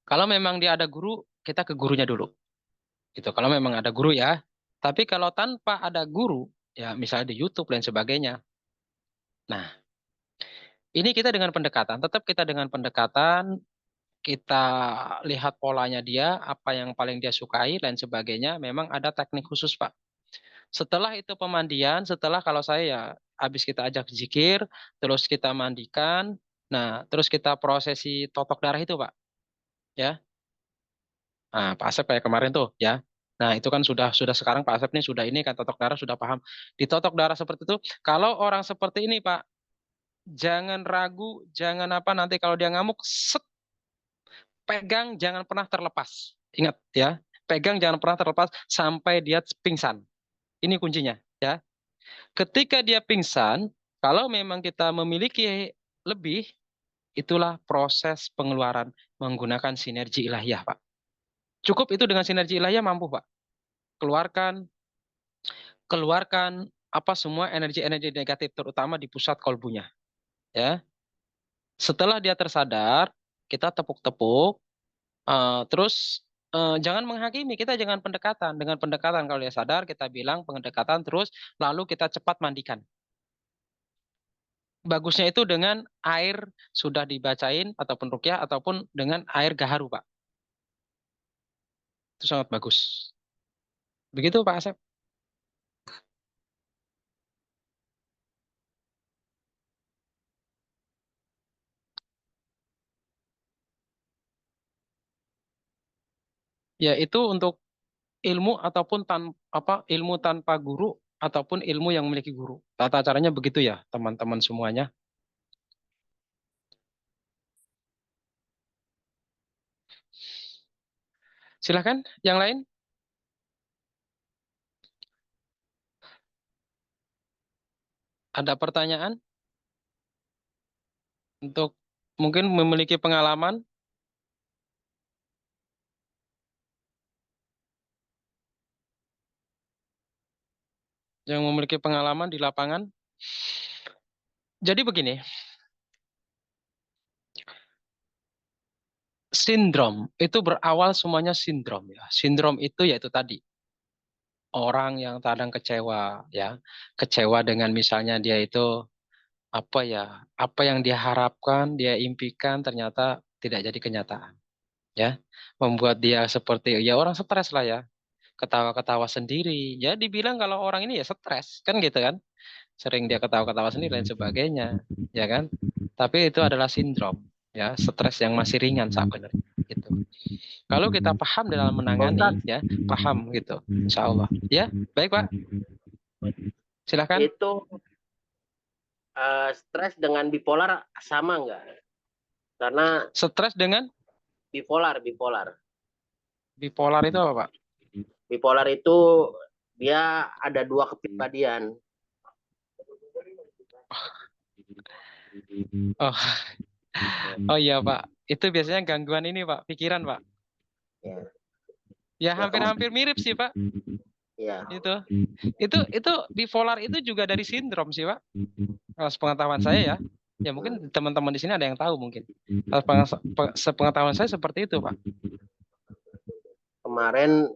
kalau memang dia ada guru, kita ke gurunya dulu. Gitu. Kalau memang ada guru ya. Tapi kalau tanpa ada guru, ya misalnya di YouTube dan sebagainya. Nah, ini kita dengan pendekatan, tetap kita dengan pendekatan, kita lihat polanya dia, apa yang paling dia sukai dan sebagainya. Memang ada teknik khusus, Pak. Setelah itu pemandian, setelah kalau saya ya habis kita ajak zikir, terus kita mandikan, nah terus kita prosesi totok darah itu, Pak. Ya. Nah, Pak Asep kayak kemarin tuh, ya. Nah, itu kan sudah sekarang Pak Asep nih sudah ini kan totok darah sudah paham. Di totok darah seperti itu, kalau orang seperti ini, Pak, jangan ragu, jangan apa nanti kalau dia ngamuk, set, pegang jangan pernah terlepas. Ingat ya, pegang jangan pernah terlepas sampai dia pingsan. Ini kuncinya, ya. Ketika dia pingsan, kalau memang kita memiliki lebih, itulah proses pengeluaran menggunakan sinergi ilahiyah, Pak. Cukup itu dengan sinergi ilahiyah mampu, Pak. Keluarkan semua energi-energi negatif, terutama di pusat kolbunya. Ya, setelah dia tersadar, kita tepuk-tepuk, terus jangan menghakimi, kita jangan pendekatan. Dengan pendekatan kalau dia sadar, kita bilang pendekatan terus, lalu kita cepat mandikan. Bagusnya itu dengan air sudah dibacain ataupun ruqyah ataupun dengan air gaharu, Pak. Itu sangat bagus. Begitu Pak Asep. Ya itu untuk ilmu ataupun ilmu tanpa guru ataupun ilmu yang memiliki guru. Tata caranya begitu ya, teman-teman semuanya. Silahkan, yang lain. Ada pertanyaan untuk mungkin memiliki pengalaman? Yang memiliki pengalaman di lapangan? Jadi begini, sindrom itu berawal semuanya sindrom ya. Sindrom itu yaitu tadi orang yang kadang kecewa ya, kecewa dengan misalnya dia itu apa yang dia harapkan, dia impikan ternyata tidak jadi kenyataan ya, membuat dia seperti ya orang stres lah ya, ketawa-ketawa sendiri. Ya dibilang kalau orang ini ya stres kan gitu kan, sering dia ketawa-ketawa sendiri dan sebagainya, ya kan? Tapi itu adalah sindrom, ya, stres yang masih ringan sebenarnya, gitu. Kalau kita paham dalam menangani, ya, paham gitu, insya Allah. Ya, baik Pak, silakan. Itu stres dengan bipolar sama nggak? Karena Stres dengan bipolar bipolar itu apa Pak? bipolar itu dia ada dua kepribadian. Oh, oh iya Pak, itu biasanya gangguan ini Pak, pikiran Pak. Ya, Ya hampir-hampir mirip sih Pak. ya. Itu bipolar itu juga dari sindrom sih Pak. Kalau sepengetahuan saya ya. Ya mungkin teman-teman di sini ada yang tahu mungkin. Kalau sepengetahuan saya seperti itu Pak. Kemarin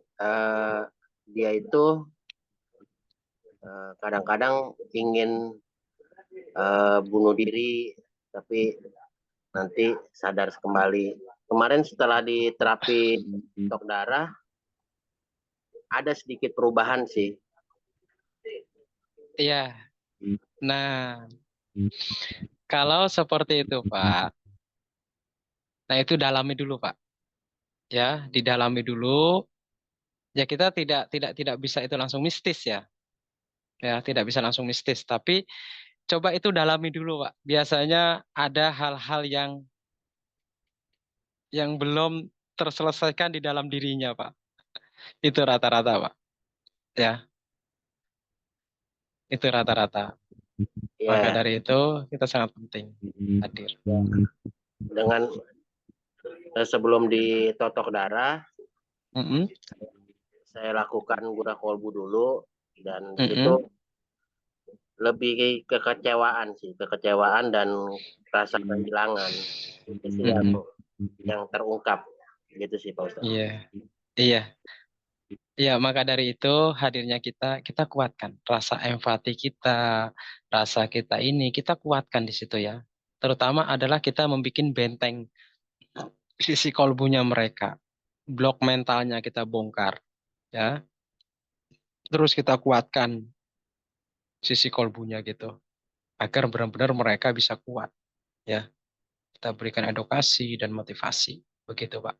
dia itu kadang-kadang ingin bunuh diri, tapi nanti sadar kembali. Kemarin setelah diterapi stok darah, ada sedikit perubahan sih. Iya. Nah, kalau seperti itu Pak, nah itu dalami dulu Pak. Ya, didalami dulu. Ya kita tidak bisa itu langsung mistis ya. Ya, tidak bisa langsung mistis, tapi coba itu dalami dulu Pak. Biasanya ada hal-hal yang belum terselesaikan di dalam dirinya Pak. Itu rata-rata Pak. Ya, itu rata-rata. Maka Ya, dari itu kita sangat penting hadir. dengan sebelum ditotok darah, Mm-mm, saya lakukan guna kolbu dulu, dan di mm-mm. situ lebih kekecewaan sih, kekecewaan dan rasa kehilangan itu sih yang terungkap gitu sih Pak Ustadz. Iya, iya, iya. Maka dari itu hadirnya kita kuatkan rasa empati kita, rasa kita ini kita kuatkan di situ ya. Terutama adalah kita membuat benteng sisi kolbunya mereka, blok mentalnya kita bongkar, ya. Terus kita kuatkan sisi kolbunya gitu, agar benar-benar mereka bisa kuat, ya. Kita berikan edukasi dan motivasi, begitu Pak.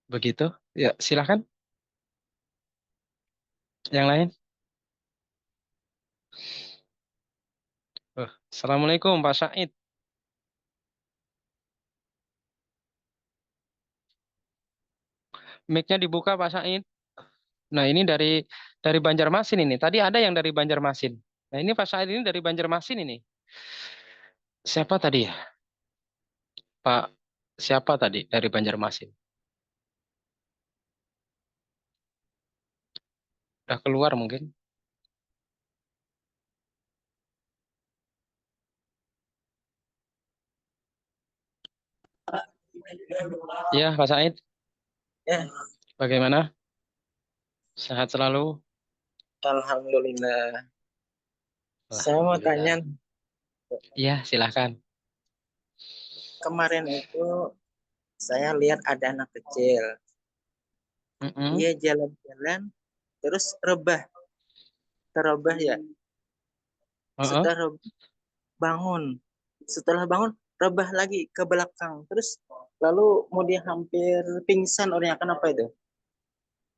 Begitu, ya silakan. Yang lain. Assalamualaikum Pak Said. Mic-nya dibuka Pak Said. Nah ini dari Banjarmasin ini. Tadi ada yang dari Banjarmasin. Nah ini Pak Said ini dari Banjarmasin ini. Siapa tadi ya? Pak siapa tadi dari Banjarmasin? Udah keluar mungkin. Ya, Pak Said, Ya, bagaimana? Sehat selalu? alhamdulillah. Saya mau tanya, Alhamdulillah. Iya, silahkan. kemarin itu saya lihat ada anak kecil. Mm-mm. Dia jalan-jalan, terus terrebah ya. Uh-uh. Setelah bangun, setelah bangun, rebah lagi ke belakang. Terus lalu mau dia hampir pingsan orangnya. Kenapa itu?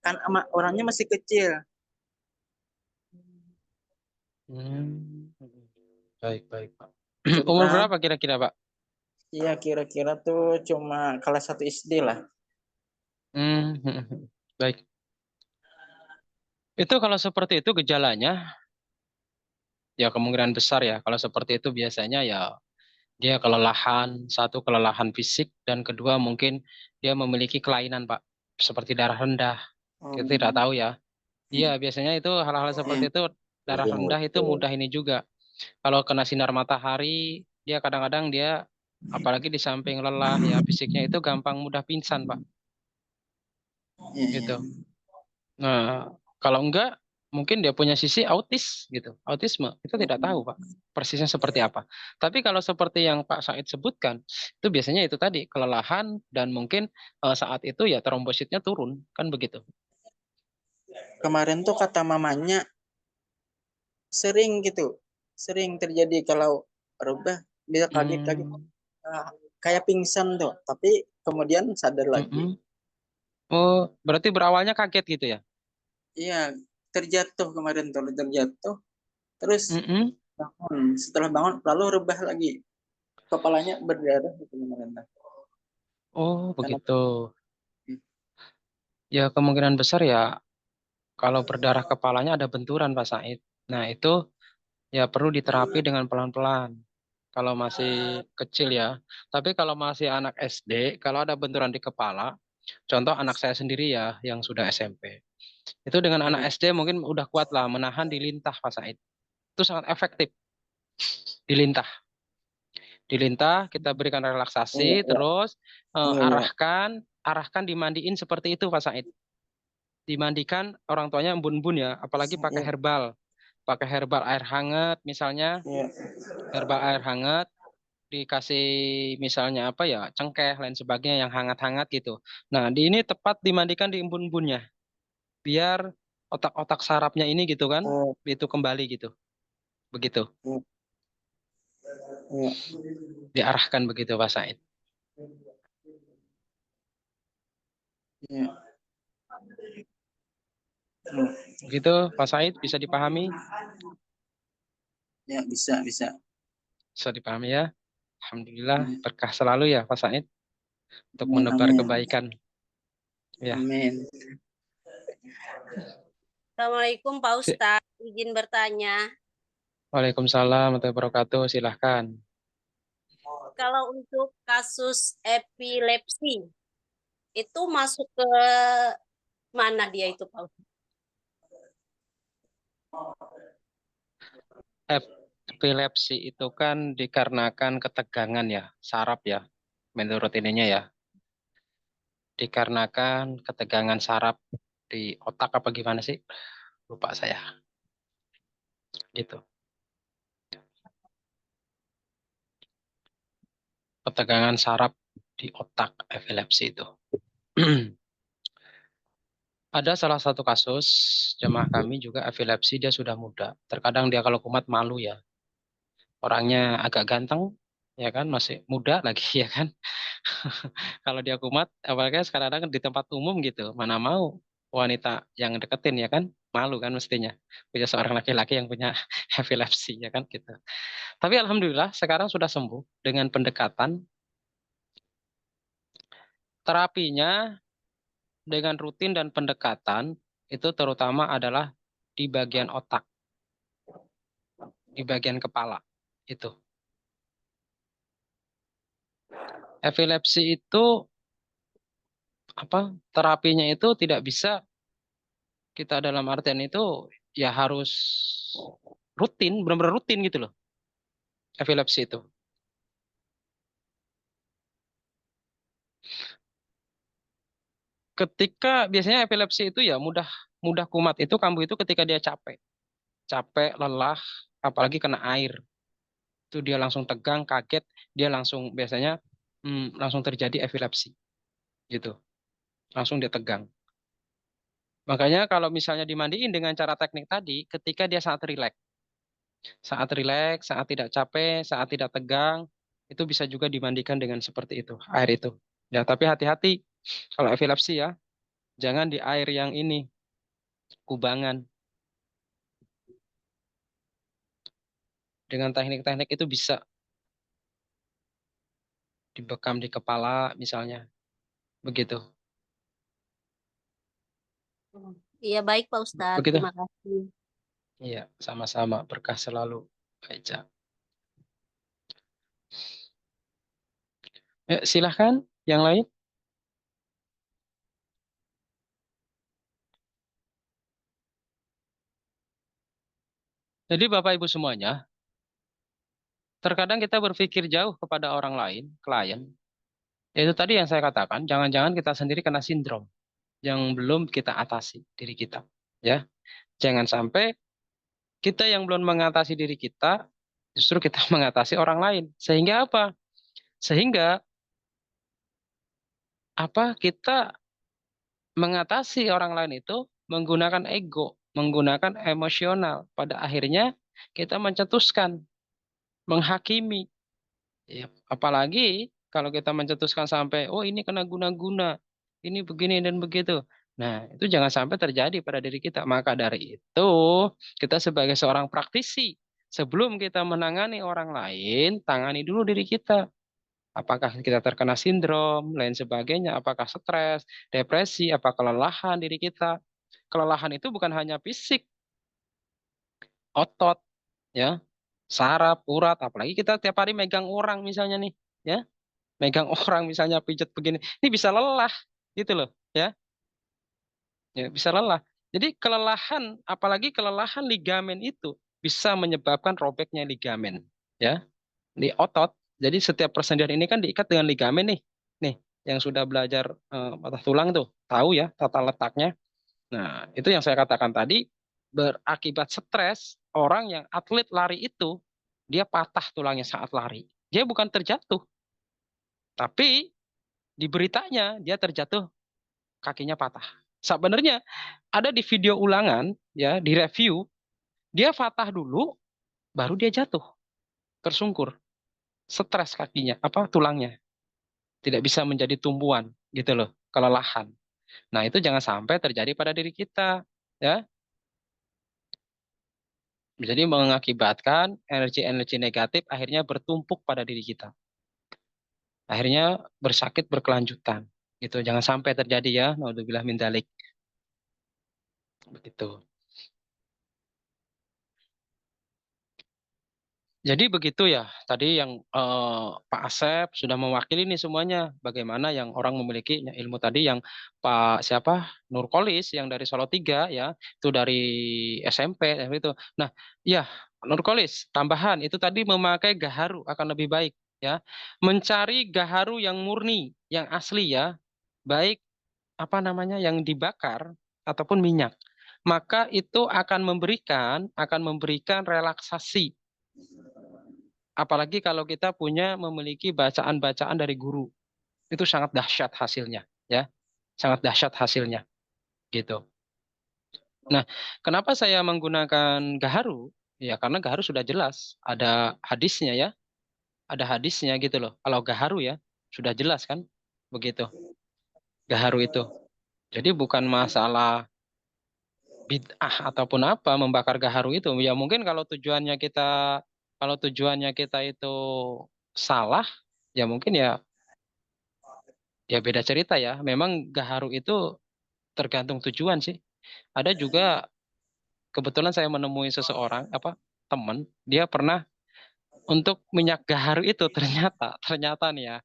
Kan orangnya masih kecil. Hmm. Baik, baik, Pak. Umur Cuma berapa kira-kira, Pak? ya kira-kira tuh cuma kelas 1 SD lah. Hmm. Baik. Itu kalau seperti itu gejalanya, ya kemungkinan besar ya. Kalau seperti itu biasanya ya dia kelelahan, satu kelelahan fisik, dan kedua mungkin dia memiliki kelainan, Pak. Seperti darah rendah. Kita tidak Hmm. tahu ya. Iya, biasanya itu hal-hal seperti itu, darah Iya, rendah itu betul. mudah ini juga. Kalau kena sinar matahari, dia kadang-kadang dia, apalagi di samping lelah ya, fisiknya itu gampang mudah pingsan, Pak. Iya, iya. Gitu. Nah, kalau enggak, mungkin dia punya sisi autis gitu. Autisme, kita tidak tahu, Pak. Persisnya seperti apa. Tapi kalau seperti yang Pak Said sebutkan, itu biasanya itu tadi, kelelahan dan mungkin saat itu ya trombositnya turun, kan begitu. Kemarin tuh kata mamanya sering terjadi kalau rebah bisa kaget-kaget, Hmm, kayak pingsan tuh, tapi kemudian sadar lagi. mm-mm. Oh, berarti berawalnya kaget gitu ya? Iya, terjatuh kemarin tuh, terjatuh terus Mm-mm. bangun, setelah bangun lalu rebah lagi, kepalanya berdarah gitu kemarin tuh. Oh, Karena begitu. Ya, kemungkinan besar ya kalau berdarah kepalanya ada benturan, Pak Said. Nah, itu ya perlu diterapi dengan pelan-pelan. Kalau masih kecil ya. Tapi kalau masih anak SD, kalau ada benturan di kepala, contoh anak saya sendiri ya yang sudah SMP. Itu dengan anak SD mungkin udah kuat lah menahan di lintah, Pak Said. Itu sangat efektif di lintah. Di lintah kita berikan iya, relaksasi, iya, terus iya, iya. arahkan dimandiin seperti itu, Pak Said. Dimandikan orang tuanya embun-embun ya, apalagi Iya, pakai herbal air hangat misalnya, iya. herbal air hangat dikasih misalnya apa ya, cengkeh lain sebagainya yang hangat-hangat gitu. Nah, di ini tepat dimandikan di embun-embunnya biar otak-otak sarafnya ini gitu kan Oh, itu kembali gitu. Begitu. iya, iya, Diarahkan begitu, Pak Said. iya. Hmm, Begitu, Pak Said, bisa dipahami? ya, bisa, bisa. Bisa dipahami ya. Alhamdulillah Iya. berkah selalu ya Pak Said untuk Amin, menebar amin, kebaikan. Ya. amin. Assalamualaikum Pak Si- Ustadz, izin bertanya. Waalaikumsalam warahmatullahi wabarakatuh. Silahkan. Kalau untuk kasus epilepsi, itu masuk ke mana dia itu Pak Ustadz? Epilepsi itu kan dikarenakan ketegangan ya, saraf ya, menurut ininya ya. Dikarenakan ketegangan saraf di otak apa gimana sih? Lupa saya. Gitu. Ketegangan saraf di otak epilepsi itu. Ada salah satu kasus jemaah kami juga epilepsi, dia sudah muda. Terkadang dia kalau kumat malu ya. Orangnya agak ganteng, ya kan, masih muda lagi ya kan. Kalau dia kumat, apalagi sekarang kan di tempat umum gitu, mana mau wanita yang deketin ya kan, malu kan mestinya. Punya seorang laki-laki yang punya epilepsi ya kan gitu. Tapi alhamdulillah sekarang sudah sembuh dengan pendekatan terapinya dengan rutin dan pendekatan itu terutama adalah di bagian otak, di bagian kepala itu. Epilepsi itu apa? Terapinya itu tidak bisa Kita dalam artian itu ya harus rutin, benar-benar rutin gitu loh, epilepsi itu. Ketika biasanya epilepsi itu ya mudah mudah kumat itu kambuh itu ketika dia capek, lelah, apalagi kena air. Itu dia langsung tegang, kaget, dia langsung biasanya langsung terjadi epilepsi gitu. Langsung dia tegang. Makanya kalau misalnya dimandiin dengan cara teknik tadi, ketika dia saat tidak capek, saat tidak tegang, itu bisa juga dimandikan dengan seperti itu, air itu. Ya, tapi hati-hati kalau epilepsi ya, jangan di air yang ini, kubangan. Dengan teknik-teknik itu bisa dibekam di kepala misalnya, begitu. Iya baik Pak Ustadz, Begitu. terima kasih. Iya, sama-sama, berkah selalu. Baca. Ya, silahkan yang lain. Jadi Bapak Ibu semuanya, terkadang kita berpikir jauh kepada orang lain, klien. Itu tadi yang saya katakan, jangan-jangan kita sendiri kena sindrom yang belum kita atasi diri kita. Ya, jangan sampai kita yang belum mengatasi diri kita, justru kita mengatasi orang lain. Sehingga apa? Sehingga kita mengatasi orang lain itu menggunakan ego, menggunakan emosional. Pada akhirnya kita mencetuskan, menghakimi. Ya, apalagi kalau kita mencetuskan sampai, oh ini kena guna-guna, ini begini dan begitu. Nah, itu jangan sampai terjadi pada diri kita. Maka dari itu, kita sebagai seorang praktisi, sebelum kita menangani orang lain, tangani dulu diri kita. Apakah kita terkena sindrom, lain sebagainya, apakah stres, depresi, apakah kelelahan diri kita. Kelelahan itu bukan hanya fisik, otot, ya, saraf, urat, apalagi kita tiap hari megang orang misalnya nih, ya, megang orang misalnya pijat begini, ini bisa lelah, gitu loh, ya bisa lelah. Jadi kelelahan, apalagi kelelahan ligamen itu bisa menyebabkan robeknya ligamen, ya, di otot. Jadi setiap persendian ini kan diikat dengan ligamen nih, yang sudah belajar patah tulang tuh, tahu ya tata letaknya. Nah, itu yang saya katakan tadi, berakibat stres, orang yang atlet lari itu, dia patah tulangnya saat lari. Dia bukan terjatuh, tapi di beritanya dia terjatuh, kakinya patah. Sebenarnya ada di video ulangan, ya, di review, dia patah dulu, baru dia jatuh, tersungkur, stres kakinya, tulangnya. Tidak bisa menjadi tumpuan, gitu loh, kelelahan. Nah, itu jangan sampai terjadi pada diri kita, ya. Jadi mengakibatkan energi-energi negatif akhirnya bertumpuk pada diri kita. Akhirnya bersakit berkelanjutan. Gitu. Jangan sampai terjadi ya. Naudzubillah min dzalik. Begitu. Jadi begitu ya. Tadi yang Pak Asep sudah mewakili nih semuanya. Bagaimana yang orang memiliki ilmu tadi yang Pak siapa? Nurkolis yang dari Solo 3 ya. Itu dari SMP itu. Nah, ya Nurkolis tambahan itu tadi memakai gaharu akan lebih baik ya. Mencari gaharu yang murni, yang asli ya. Baik yang dibakar ataupun minyak. Maka itu akan memberikan relaksasi. Apalagi kalau kita memiliki bacaan-bacaan dari guru, itu sangat dahsyat hasilnya, ya, sangat dahsyat hasilnya, gitu. Nah, kenapa saya menggunakan gaharu? Ya, karena gaharu sudah jelas, ada hadisnya ya, ada hadisnya gitu loh. Kalau gaharu ya, sudah jelas kan, begitu. Gaharu itu. Jadi bukan masalah bid'ah ataupun apa membakar gaharu itu. Ya mungkin kalau tujuannya kita itu salah, ya mungkin ya beda cerita ya. Memang gaharu itu tergantung tujuan sih. Ada juga kebetulan saya menemui seseorang teman, dia pernah untuk minyak gaharu itu ternyata nih ya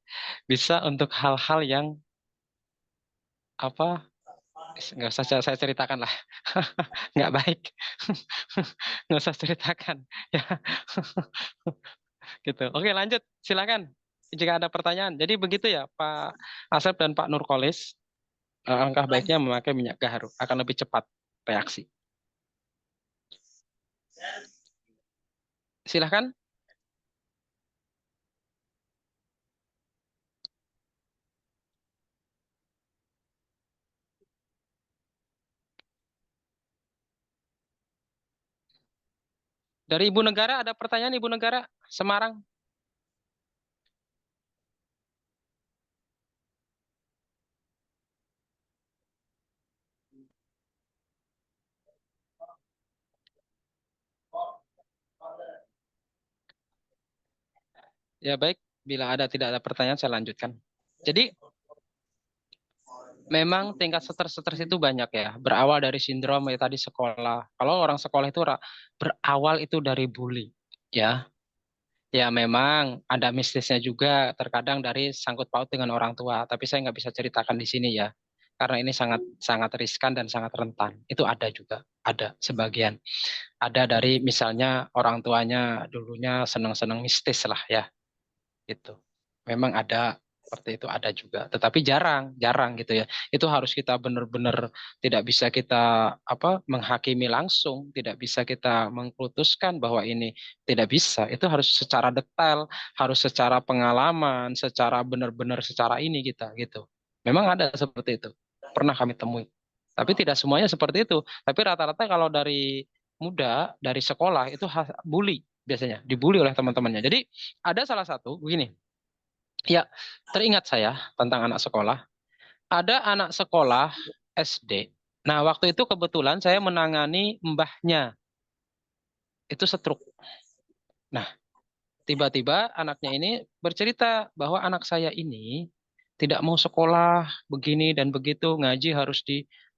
bisa untuk hal-hal yang Nggak usah saya ceritakan lah. Nggak baik. Nggak usah ceritakan. Ya. Gitu. Oke, lanjut. Silakan. Jika ada pertanyaan. Jadi begitu ya, Pak Asep dan Pak Nurkolis. Alangkah baiknya memakai minyak gaharu. Akan lebih cepat reaksi. Silakan. Dari Ibu Negara ada pertanyaan, Ibu Negara Semarang. Ya baik, bila tidak ada pertanyaan saya lanjutkan. Jadi memang tingkat stres itu banyak ya. Berawal dari sindrom ya tadi sekolah. Kalau orang sekolah itu berawal itu dari bully, ya. Ya memang ada mistisnya juga terkadang dari sangkut paut dengan orang tua. Tapi saya nggak bisa ceritakan di sini ya, karena ini sangat sangat riskan dan sangat rentan. Itu ada juga, ada sebagian. Ada dari misalnya orang tuanya dulunya senang-senang mistis lah ya, gitu. Memang ada seperti itu, ada juga, tetapi jarang gitu ya. Itu harus kita benar-benar tidak bisa kita menghakimi langsung, tidak bisa kita mengkultuskan bahwa ini tidak bisa. Itu harus secara detail, harus secara pengalaman, secara benar-benar secara ini kita gitu. Memang ada seperti itu, pernah kami temui. Tapi tidak semuanya seperti itu. Tapi rata-rata kalau dari muda, dari sekolah itu bully biasanya, dibully oleh teman-temannya. Jadi ada salah satu begini. Ya, teringat saya tentang anak sekolah. Ada anak sekolah SD. Nah, waktu itu kebetulan saya menangani mbahnya. Itu stroke. Nah, tiba-tiba anaknya ini bercerita bahwa anak saya ini tidak mau sekolah begini dan begitu, ngaji harus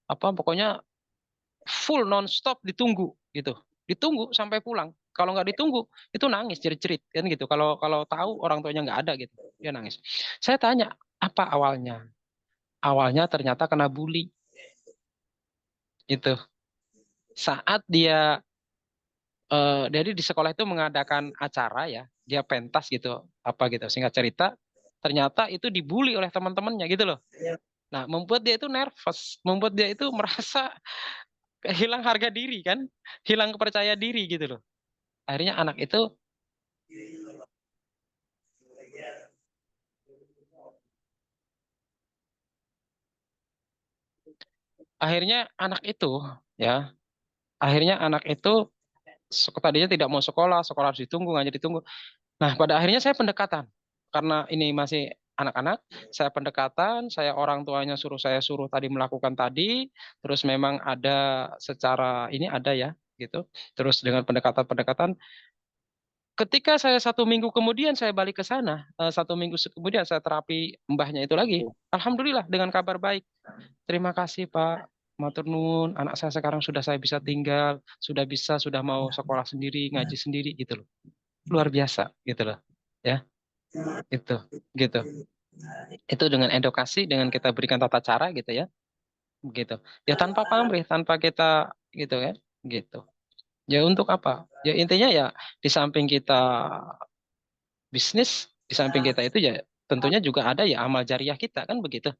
pokoknya full non-stop ditunggu gitu. Ditunggu sampai pulang. Kalau nggak ditunggu, itu nangis jerit-jerit kan gitu. Kalau kalau tahu orang tuanya nggak ada gitu, dia nangis. Saya tanya, apa awalnya? Awalnya ternyata kena bully. Itu saat dia jadi di sekolah itu mengadakan acara ya, dia pentas gitu, apa gitu, singkat cerita, ternyata itu dibully oleh teman-temannya gitu loh. Nah, membuat dia itu nervous, membuat dia itu merasa hilang harga diri kan, hilang kepercaya diri gitu loh. Akhirnya anak itu ya, akhirnya anak itu tadinya tidak mau sekolah, sekolah harus ditunggu, nggak ditunggu. Nah, pada akhirnya saya pendekatan. Karena ini masih anak-anak, saya pendekatan, saya orang tuanya saya suruh tadi melakukan tadi, terus memang ada secara ini ada ya, gitu. Terus dengan pendekatan-pendekatan, ketika saya 1 minggu kemudian saya balik ke sana, 1 minggu kemudian saya terapi mbahnya itu lagi, alhamdulillah dengan kabar baik. Terima kasih Pak, matur nuwun, anak saya sekarang sudah saya bisa tinggal, sudah mau sekolah sendiri, ngaji sendiri gitu loh. Luar biasa gitu loh. Ya, itu gitu. Itu dengan edukasi, dengan kita berikan tata cara gitu ya. Begitu. Ya tanpa pamrih, tanpa kita gitu kan. Gitu. Ya untuk apa? Ya intinya ya di samping kita bisnis, di samping kita itu ya tentunya juga ada ya amal jariah kita kan begitu.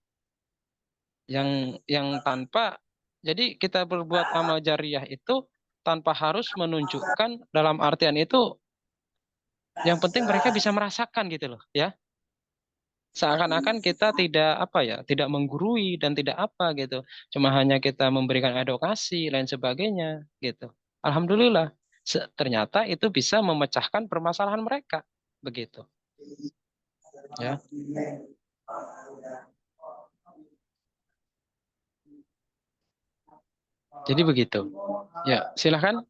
Yang tanpa jadi kita berbuat amal jariah itu tanpa harus menunjukkan, dalam artian itu yang penting mereka bisa merasakan gitu loh ya. Seakan-akan kita tidak menggurui dan tidak apa gitu, cuma hanya kita memberikan edukasi lain sebagainya gitu. Alhamdulillah ternyata itu bisa memecahkan permasalahan mereka begitu ya. Jadi begitu ya. Silahkan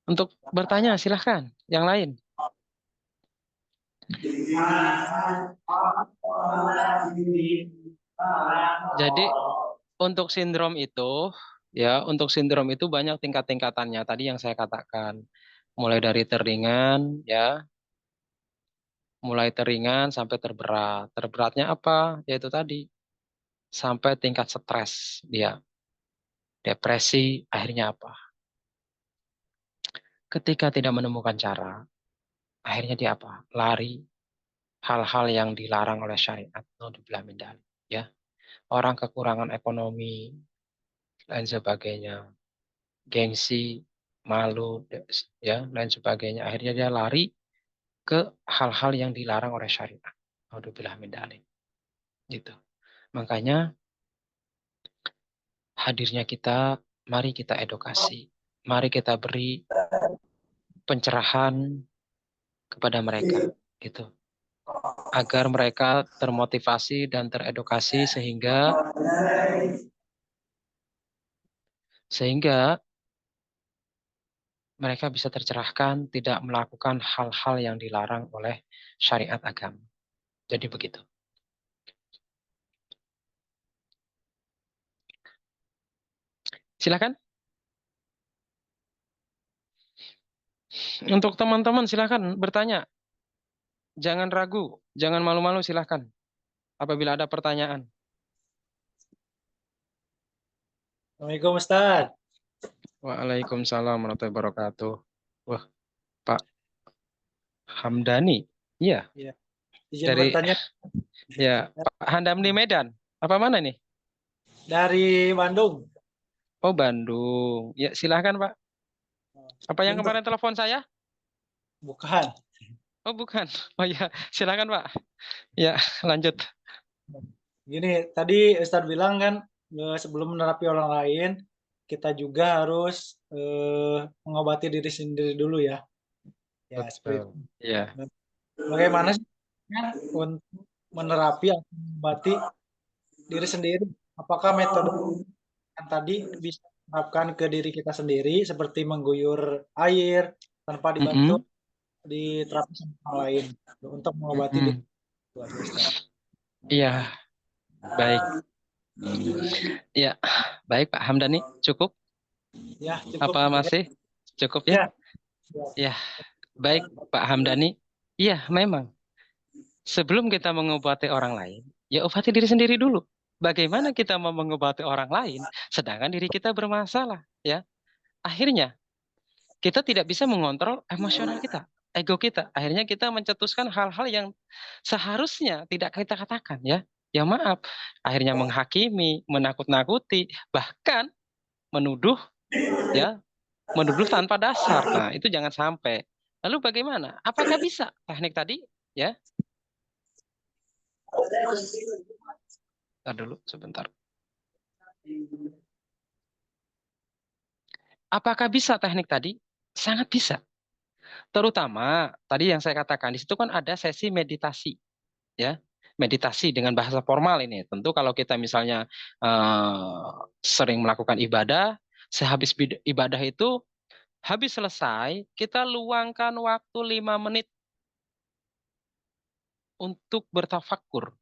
untuk bertanya, silahkan yang lain. Jadi untuk sindrom itu banyak tingkat-tingkatannya tadi yang saya katakan. Mulai dari teringan ya, mulai teringan sampai terberat. Terberatnya apa? Yaitu tadi, sampai tingkat stres dia. Depresi, akhirnya apa? Ketika tidak menemukan cara, akhirnya dia apa? Lari hal-hal yang dilarang oleh syariat. Naudzubillah min dzalik, ya. Orang kekurangan ekonomi, lain sebagainya. Gengsi, malu, ya, lain sebagainya. Akhirnya dia lari ke hal-hal yang dilarang oleh syariat. Naudzubillah min dzalik. Gitu. Makanya hadirnya kita, mari kita edukasi. Mari kita beri pencerahan kepada mereka, gitu. Agar mereka termotivasi dan teredukasi sehingga mereka bisa tercerahkan, tidak melakukan hal-hal yang dilarang oleh syariat agama. Jadi begitu. Silakan. Untuk teman-teman silakan bertanya. Jangan ragu, jangan malu-malu, silakan. Apabila ada pertanyaan. Assalamualaikum Ustaz. Waalaikumsalam warahmatullahi wabarakatuh. Wah, Pak Hamdani. Iya. Ya. Izin Dari bertanya ya, Pak Hamdani Medan. Apa mana nih? dari Bandung. Oh, Bandung. Ya, silakan, Pak. Apa yang Izin kemarin telepon saya? Bukan. Oh, bukan. Oh ya, silakan, Pak. Ya, lanjut. Gini, tadi Ustaz bilang kan sebelum menerapi orang lain, kita juga harus mengobati diri sendiri dulu ya. Ya, seperti itu. Betul. Iya. Bagaimana sih untuk menerapi atau mengobati diri sendiri? Apakah metode yang tadi bisa diterapkan ke diri kita sendiri seperti mengguyur air tanpa dibantu diterapkan sama orang lain untuk mengobati diri? Iya, baik. Ya, baik Pak Hamdani, cukup? Ya, cukup. Apa masih cukup ya? Ya, baik Pak Hamdani. Iya, memang. Sebelum kita mengobati orang lain, ya obati diri sendiri dulu. Bagaimana kita mau mengobati orang lain, sedangkan diri kita bermasalah, ya? Akhirnya kita tidak bisa mengontrol emosional kita, ego kita. Akhirnya kita mencetuskan hal-hal yang seharusnya tidak kita katakan, ya. Ya maaf, akhirnya menghakimi, menakut-nakuti, bahkan menuduh, ya, menuduh tanpa dasar. Nah, itu jangan sampai. Lalu bagaimana? Apakah bisa teknik tadi? Ya, Bentar dulu, sebentar. Apakah bisa teknik tadi? Sangat bisa. Terutama tadi yang saya katakan di situ kan ada sesi meditasi, ya. Meditasi dengan bahasa formal ini. Tentu kalau kita misalnya sering melakukan ibadah, sehabis ibadah itu habis selesai, kita luangkan waktu 5 menit untuk bertafakur.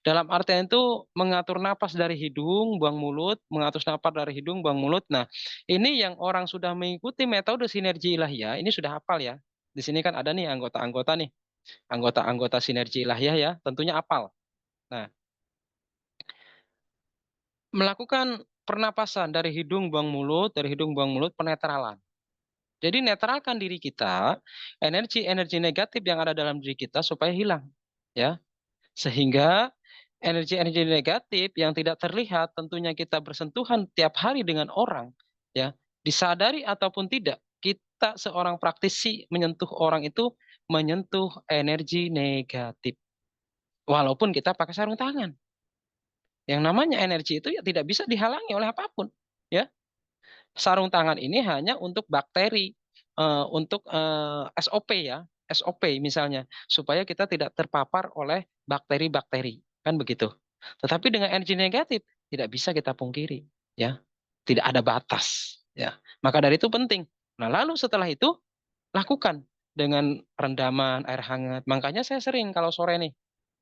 Dalam artian itu mengatur napas dari hidung, buang mulut, mengatur napas dari hidung, buang mulut. Nah, ini yang orang sudah mengikuti metode sinergi ilahiyah, ini sudah hafal ya. Di sini kan ada nih anggota-anggota nih, anggota-anggota sinergi ilahiyah ya, tentunya hafal. Nah, melakukan pernapasan dari hidung, buang mulut, dari hidung, buang mulut, penetralan. Jadi netralkan diri kita, energi-energi negatif yang ada dalam diri kita supaya hilang, ya. Sehingga energi-energi negatif yang tidak terlihat tentunya kita bersentuhan tiap hari dengan orang, ya. Disadari ataupun tidak, kita seorang praktisi menyentuh orang itu menyentuh energi negatif. Walaupun kita pakai sarung tangan. Yang namanya energi itu ya tidak bisa dihalangi oleh apapun, ya. Sarung tangan ini hanya untuk bakteri, untuk SOP ya, SOP misalnya, supaya kita tidak terpapar oleh bakteri-bakteri, kan begitu. Tetapi dengan energi negatif tidak bisa kita pungkiri, ya, tidak ada batas, ya. Maka dari itu penting. Nah, lalu setelah itu lakukan dengan rendaman air hangat. Makanya saya sering kalau sore nih,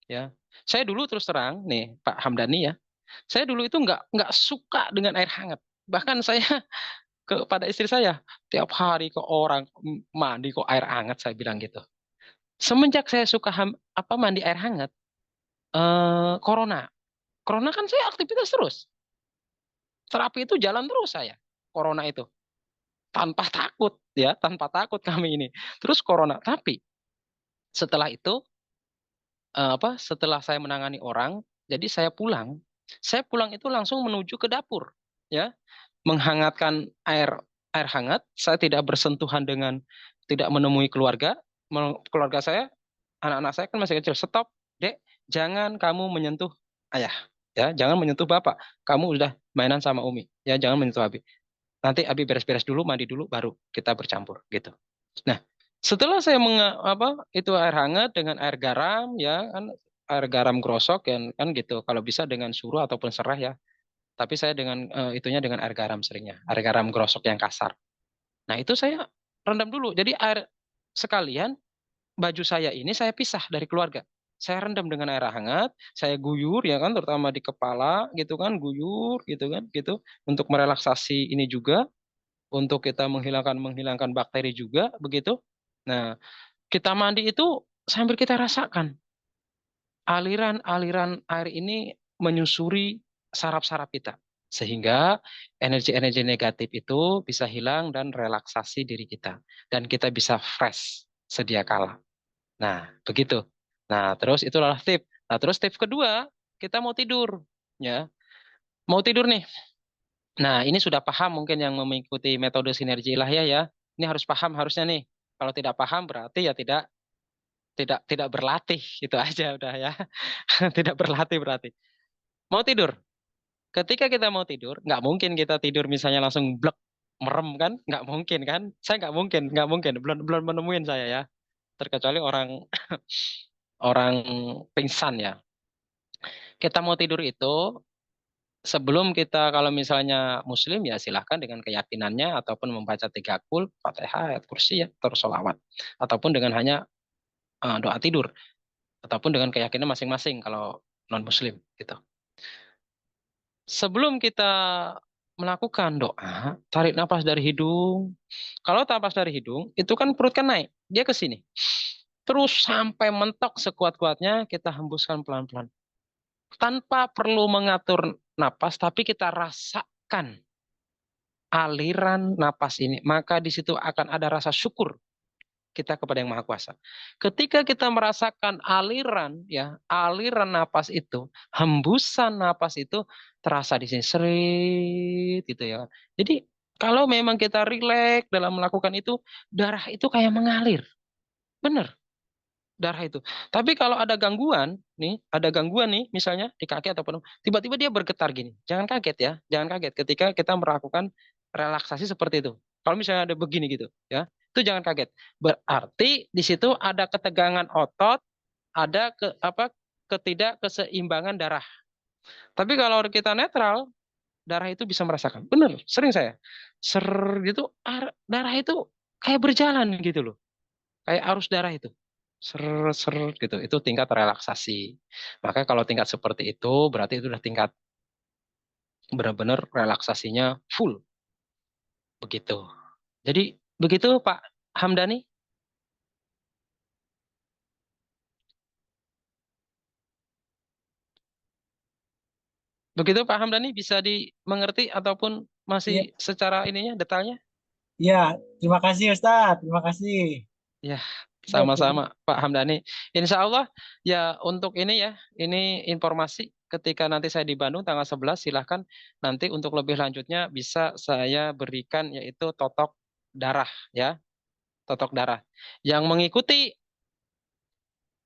ya, saya dulu terus terang nih Pak Hamdani ya, saya dulu itu nggak suka dengan air hangat. Bahkan saya kepada istri saya, tiap hari ke orang mandi kok air hangat, saya bilang gitu. Semenjak saya suka mandi air hangat, corona. Corona kan saya aktivitas terus. Terapi itu jalan terus saya. Corona itu tanpa takut ya, tanpa takut kami ini. Terus corona. Tapi setelah itu setelah saya menangani orang, jadi saya pulang. Saya pulang itu langsung menuju ke dapur, ya, menghangatkan air hangat. Saya tidak bersentuhan dengan, tidak menemui keluarga. Keluarga saya, anak-anak saya kan masih kecil. Stop, Dek, jangan kamu menyentuh ayah, ya, jangan menyentuh bapak. Kamu udah mainan sama Umi, ya, jangan menyentuh Abi. Nanti Abi beres-beres dulu, mandi dulu, baru kita bercampur, gitu. Nah, setelah saya itu air hangat dengan air garam, ya kan, air garam grosok kan gitu. Kalau bisa dengan suruh ataupun serah, ya. Tapi saya dengan itunya dengan air garam seringnya, air garam grosok yang kasar. Nah, itu saya rendam dulu. Jadi air sekalian baju saya ini saya pisah dari keluarga. Saya rendam dengan air hangat, saya guyur ya kan, terutama di kepala gitu kan, guyur gitu kan, gitu untuk merelaksasi ini juga, untuk kita menghilangkan bakteri juga begitu. Nah, kita mandi itu sambil kita rasakan aliran-aliran air ini menyusuri saraf-saraf kita, sehingga energi-energi negatif itu bisa hilang dan relaksasi diri kita, dan kita bisa fresh sedia kala. Nah, begitu. Nah, terus itulah tip. Nah, terus tip kedua, kita mau tidur, ya. Mau tidur nih. Nah, ini sudah paham mungkin yang mengikuti metode sinergi ilahiyah, ya. Ini harus paham harusnya nih. Kalau tidak paham berarti ya tidak berlatih, itu aja udah ya. Tidak berlatih berarti. Mau tidur. Ketika kita mau tidur, nggak mungkin kita tidur misalnya langsung blek merem kan? Nggak mungkin kan? Saya nggak mungkin. Belum belum menemuin saya ya. Terkecuali orang orang pingsan ya. Kita mau tidur itu sebelum kita, kalau misalnya muslim ya silahkan dengan keyakinannya, ataupun membaca 3 qul, Fatihah, ayat kursi, ya, terus sholawat, ataupun dengan hanya doa tidur, ataupun dengan keyakinan masing-masing kalau non muslim gitu. Sebelum kita melakukan doa, tarik napas dari hidung. Kalau napas dari hidung itu kan perut kan naik, dia ke sini, terus sampai mentok sekuat-kuatnya, kita hembuskan pelan-pelan tanpa perlu mengatur napas, tapi kita rasakan aliran napas ini, maka di situ akan ada rasa syukur kita kepada Yang Maha Kuasa. Ketika kita merasakan aliran, ya, aliran napas itu, hembusan napas itu terasa di sini serit gitu ya. Jadi kalau memang kita rileks dalam melakukan itu, darah itu kayak mengalir. Benar, darah itu. Tapi kalau ada gangguan nih, misalnya di kaki ataupun tiba-tiba dia bergetar gini. Jangan kaget ya, jangan kaget ketika kita melakukan relaksasi seperti itu. Kalau misalnya ada begini gitu, ya, itu jangan kaget. Berarti di situ ada ketegangan otot, ada ketidakkeseimbangan darah. Tapi kalau kita netral, darah itu bisa merasakan. Benar, sering saya. Gitu, darah itu kayak berjalan gitu loh. Kayak arus darah itu ser gitu, itu tingkat relaksasi. Maka kalau tingkat seperti itu berarti itu udah tingkat benar-benar relaksasinya full begitu. Jadi begitu Pak Hamdani. Begitu Pak Hamdani, bisa dimengerti ataupun masih Iya, secara ininya detailnya? iya. Terima kasih Ustadz. Terima kasih. Ya, Oke. sama-sama Pak Hamdani. Insya Allah ya, untuk ini ya, ini informasi ketika nanti saya di Bandung tanggal 11, silahkan nanti untuk lebih lanjutnya bisa saya berikan, yaitu totok darah, ya, totok darah. Yang mengikuti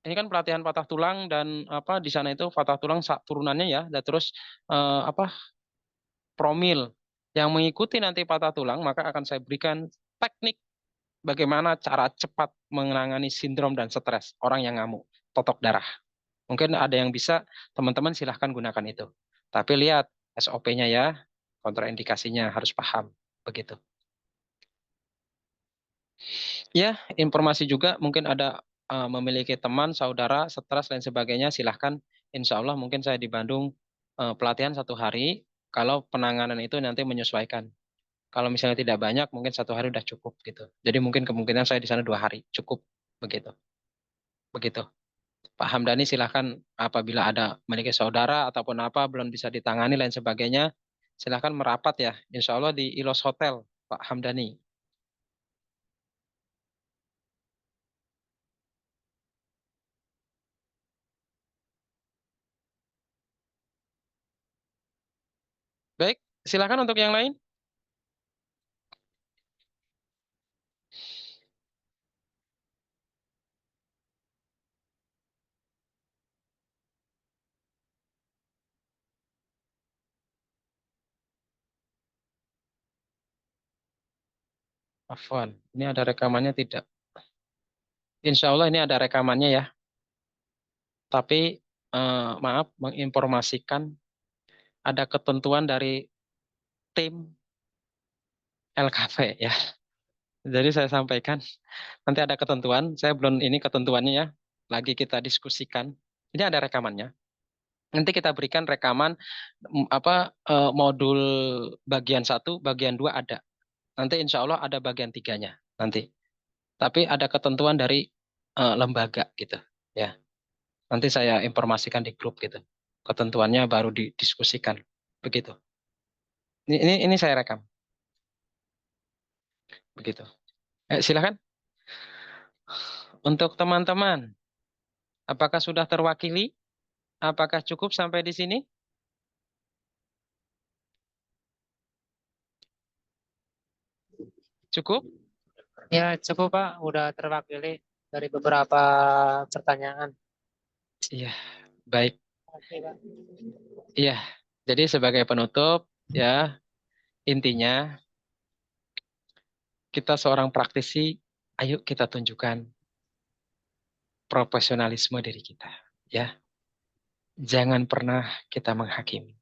ini kan pelatihan patah tulang, dan di sana itu patah tulang turunannya ya, dan terus promil. Yang mengikuti nanti patah tulang, maka akan saya berikan teknik bagaimana cara cepat menangani sindrom dan stres orang yang ngamuk, totok darah. Mungkin ada yang bisa, teman-teman silahkan gunakan itu. Tapi lihat SOP-nya ya, kontraindikasinya harus paham. Begitu. Ya, informasi juga mungkin ada memiliki teman, saudara, stres, dan sebagainya, silahkan. Insya Allah mungkin saya di Bandung pelatihan 1 hari, kalau penanganan itu nanti menyesuaikan. Kalau misalnya tidak banyak, mungkin 1 hari udah cukup gitu. Jadi mungkin kemungkinan saya di sana 2 hari, cukup begitu. begitu. Pak Hamdani silahkan apabila ada memiliki saudara ataupun apa belum bisa ditangani lain sebagainya, silahkan merapat ya. Insya Allah di Ilos Hotel, Pak Hamdani. Baik, silakan untuk yang lain. Afwan, ini ada rekamannya tidak? Insya Allah ini ada rekamannya ya. Tapi maaf menginformasikan ada ketentuan dari tim LKV ya. Jadi saya sampaikan nanti ada ketentuan. Saya belum ini ketentuannya ya. Lagi kita diskusikan. Ini ada rekamannya. Nanti kita berikan rekaman modul bagian 1, bagian 2 ada. Nanti insya Allah ada bagian 3-nya nanti. Tapi ada ketentuan dari lembaga gitu ya. Nanti saya informasikan di grup gitu. Ketentuannya baru didiskusikan begitu. Ini saya rekam. Begitu. Silakan. Untuk teman-teman, apakah sudah terwakili? Apakah cukup sampai di sini? Cukup? Ya, cukup Pak. Udah terwakili dari beberapa pertanyaan. Iya, baik. Oke, Pak. Iya, jadi sebagai penutup, ya, intinya kita seorang praktisi, ayo kita tunjukkan profesionalisme diri kita. Ya, jangan pernah kita menghakimi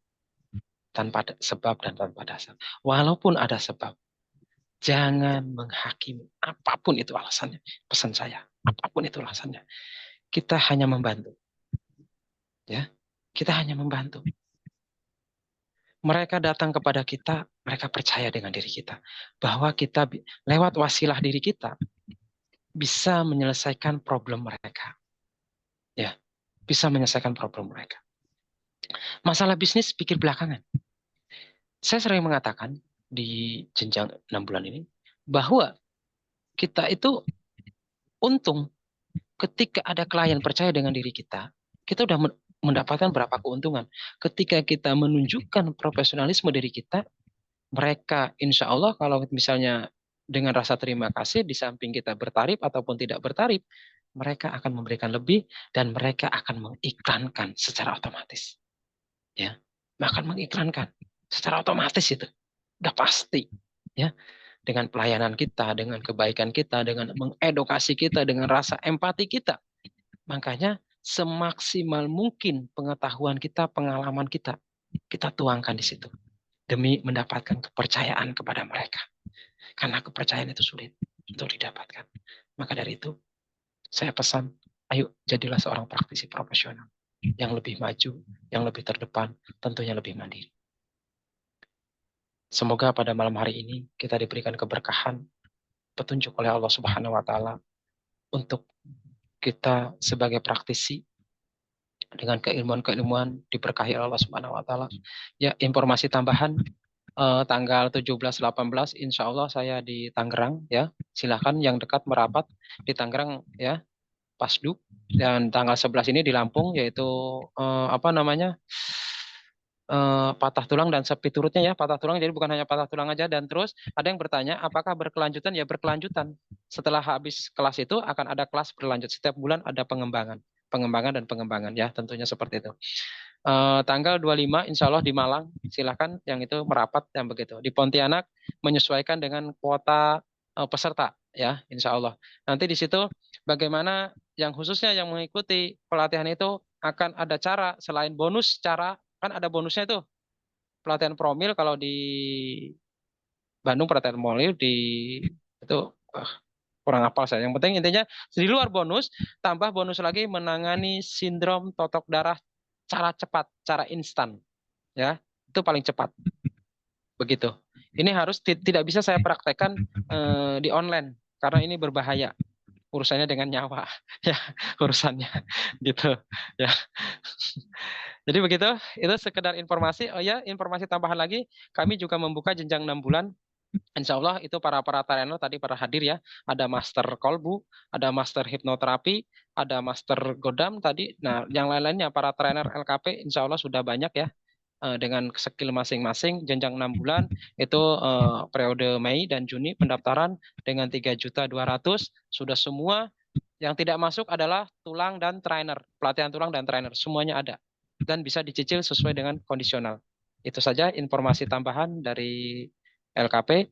tanpa sebab dan tanpa dasar. Walaupun ada sebab, jangan menghakimi apapun itu alasannya. Pesan saya, apapun itu alasannya. Kita hanya membantu. Ya, kita hanya membantu. Mereka datang kepada kita, mereka percaya dengan diri kita. Bahwa kita lewat wasilah diri kita bisa menyelesaikan problem mereka. Ya, bisa menyelesaikan problem mereka. Masalah bisnis pikir belakangan. Saya sering mengatakan di jenjang 6 bulan ini, bahwa kita itu untung ketika ada klien percaya dengan diri kita sudah mendapatkan berapa keuntungan. Ketika kita menunjukkan profesionalisme diri kita, mereka insya Allah kalau misalnya dengan rasa terima kasih di samping kita bertarif ataupun tidak bertarif, mereka akan memberikan lebih dan mereka akan mengiklankan secara otomatis. Ya, akan mengiklankan secara otomatis itu. Udah pasti. Ya, dengan pelayanan kita, dengan kebaikan kita, dengan mengedukasi kita, dengan rasa empati kita. Makanya semaksimal mungkin pengetahuan kita, pengalaman kita tuangkan di situ. Demi mendapatkan kepercayaan kepada mereka. Karena kepercayaan itu sulit untuk didapatkan. Maka dari itu, saya pesan, ayo jadilah seorang praktisi profesional. Yang lebih maju, yang lebih terdepan, tentunya lebih mandiri. Semoga pada malam hari ini kita diberikan keberkahan, petunjuk oleh Allah Subhanahu wa Ta'ala untuk kita sebagai praktisi dengan keilmuan-keilmuan diberkahi oleh Allah Subhanahu wa Ta'ala. Ya, informasi tambahan tanggal 17-18 insya Allah saya di Tangerang ya. Silakan yang dekat merapat di Tangerang ya. Pasdu, dan tanggal 11 ini di Lampung yaitu patah tulang dan sepi turutnya ya, patah tulang, jadi bukan hanya patah tulang aja. Dan terus ada yang bertanya apakah berkelanjutan, ya berkelanjutan. Setelah habis kelas itu akan ada kelas berlanjut, setiap bulan ada pengembangan dan pengembangan ya, tentunya seperti itu. Tanggal 25 insya Allah di Malang, silakan yang itu merapat yang begitu. Di Pontianak menyesuaikan dengan kuota peserta ya, insya Allah. Nanti di situ bagaimana yang khususnya yang mengikuti pelatihan itu akan ada cara selain bonus, cara kan ada bonusnya itu pelatihan promil. Kalau di Bandung pelatihan promil di itu kurang hafal saya. Yang penting intinya di luar bonus, tambah bonus lagi menangani sindrom totok darah cara cepat, cara instan. Ya, itu paling cepat. Begitu. Ini harus tidak bisa saya praktekkan di online karena ini berbahaya. urusannya dengan nyawa, ya urusannya gitu, ya. Jadi begitu, itu sekedar informasi. Oh ya, informasi tambahan lagi, kami juga membuka jenjang 6 bulan. Insya Allah itu para trainer tadi para hadir ya, ada master kolbu, ada master hipnoterapi, ada master godam tadi. Nah, yang lain-lainnya para trainer LKP Insya Allah sudah banyak ya, dengan skill masing-masing. Jenjang 6 bulan itu periode Mei dan Juni pendaftaran dengan 3.200.000 sudah semua. Yang tidak masuk adalah tulang dan trainer, pelatihan tulang dan trainer, semuanya ada dan bisa dicicil sesuai dengan kondisional. Itu saja informasi tambahan dari LKP.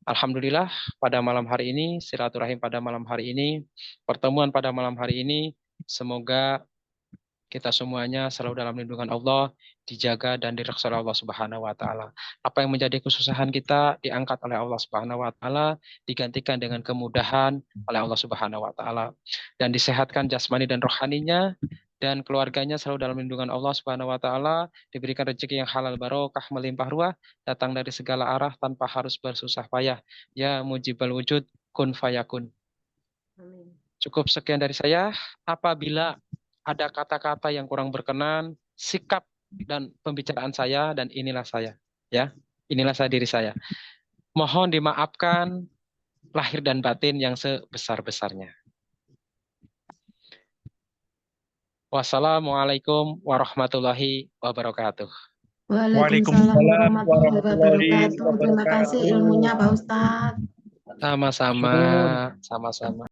Alhamdulillah pada malam hari ini, silaturahim pada malam hari ini, pertemuan pada malam hari ini, semoga kita semuanya selalu dalam lindungan Allah, dijaga dan direksa oleh Allah Subhanahu wa taala. Apa yang menjadi kesusahan kita diangkat oleh Allah Subhanahu wa taala, digantikan dengan kemudahan oleh Allah Subhanahu wa taala, dan disehatkan jasmani dan rohaninya, dan keluarganya selalu dalam lindungan Allah Subhanahu wa taala, diberikan rezeki yang halal barokah melimpah ruah, datang dari segala arah tanpa harus bersusah payah. Ya mujibal wujud, kun fayakun. Cukup sekian dari saya. Apabila ada kata-kata yang kurang berkenan, sikap dan pembicaraan saya, dan inilah saya, ya, inilah saya diri saya. Mohon dimaafkan lahir dan batin yang sebesar-besarnya. Wassalamualaikum warahmatullahi wabarakatuh. Waalaikumsalam warahmatullahi wabarakatuh. Terima kasih ilmunya Pak Ustadz. Sama-sama, sama-sama.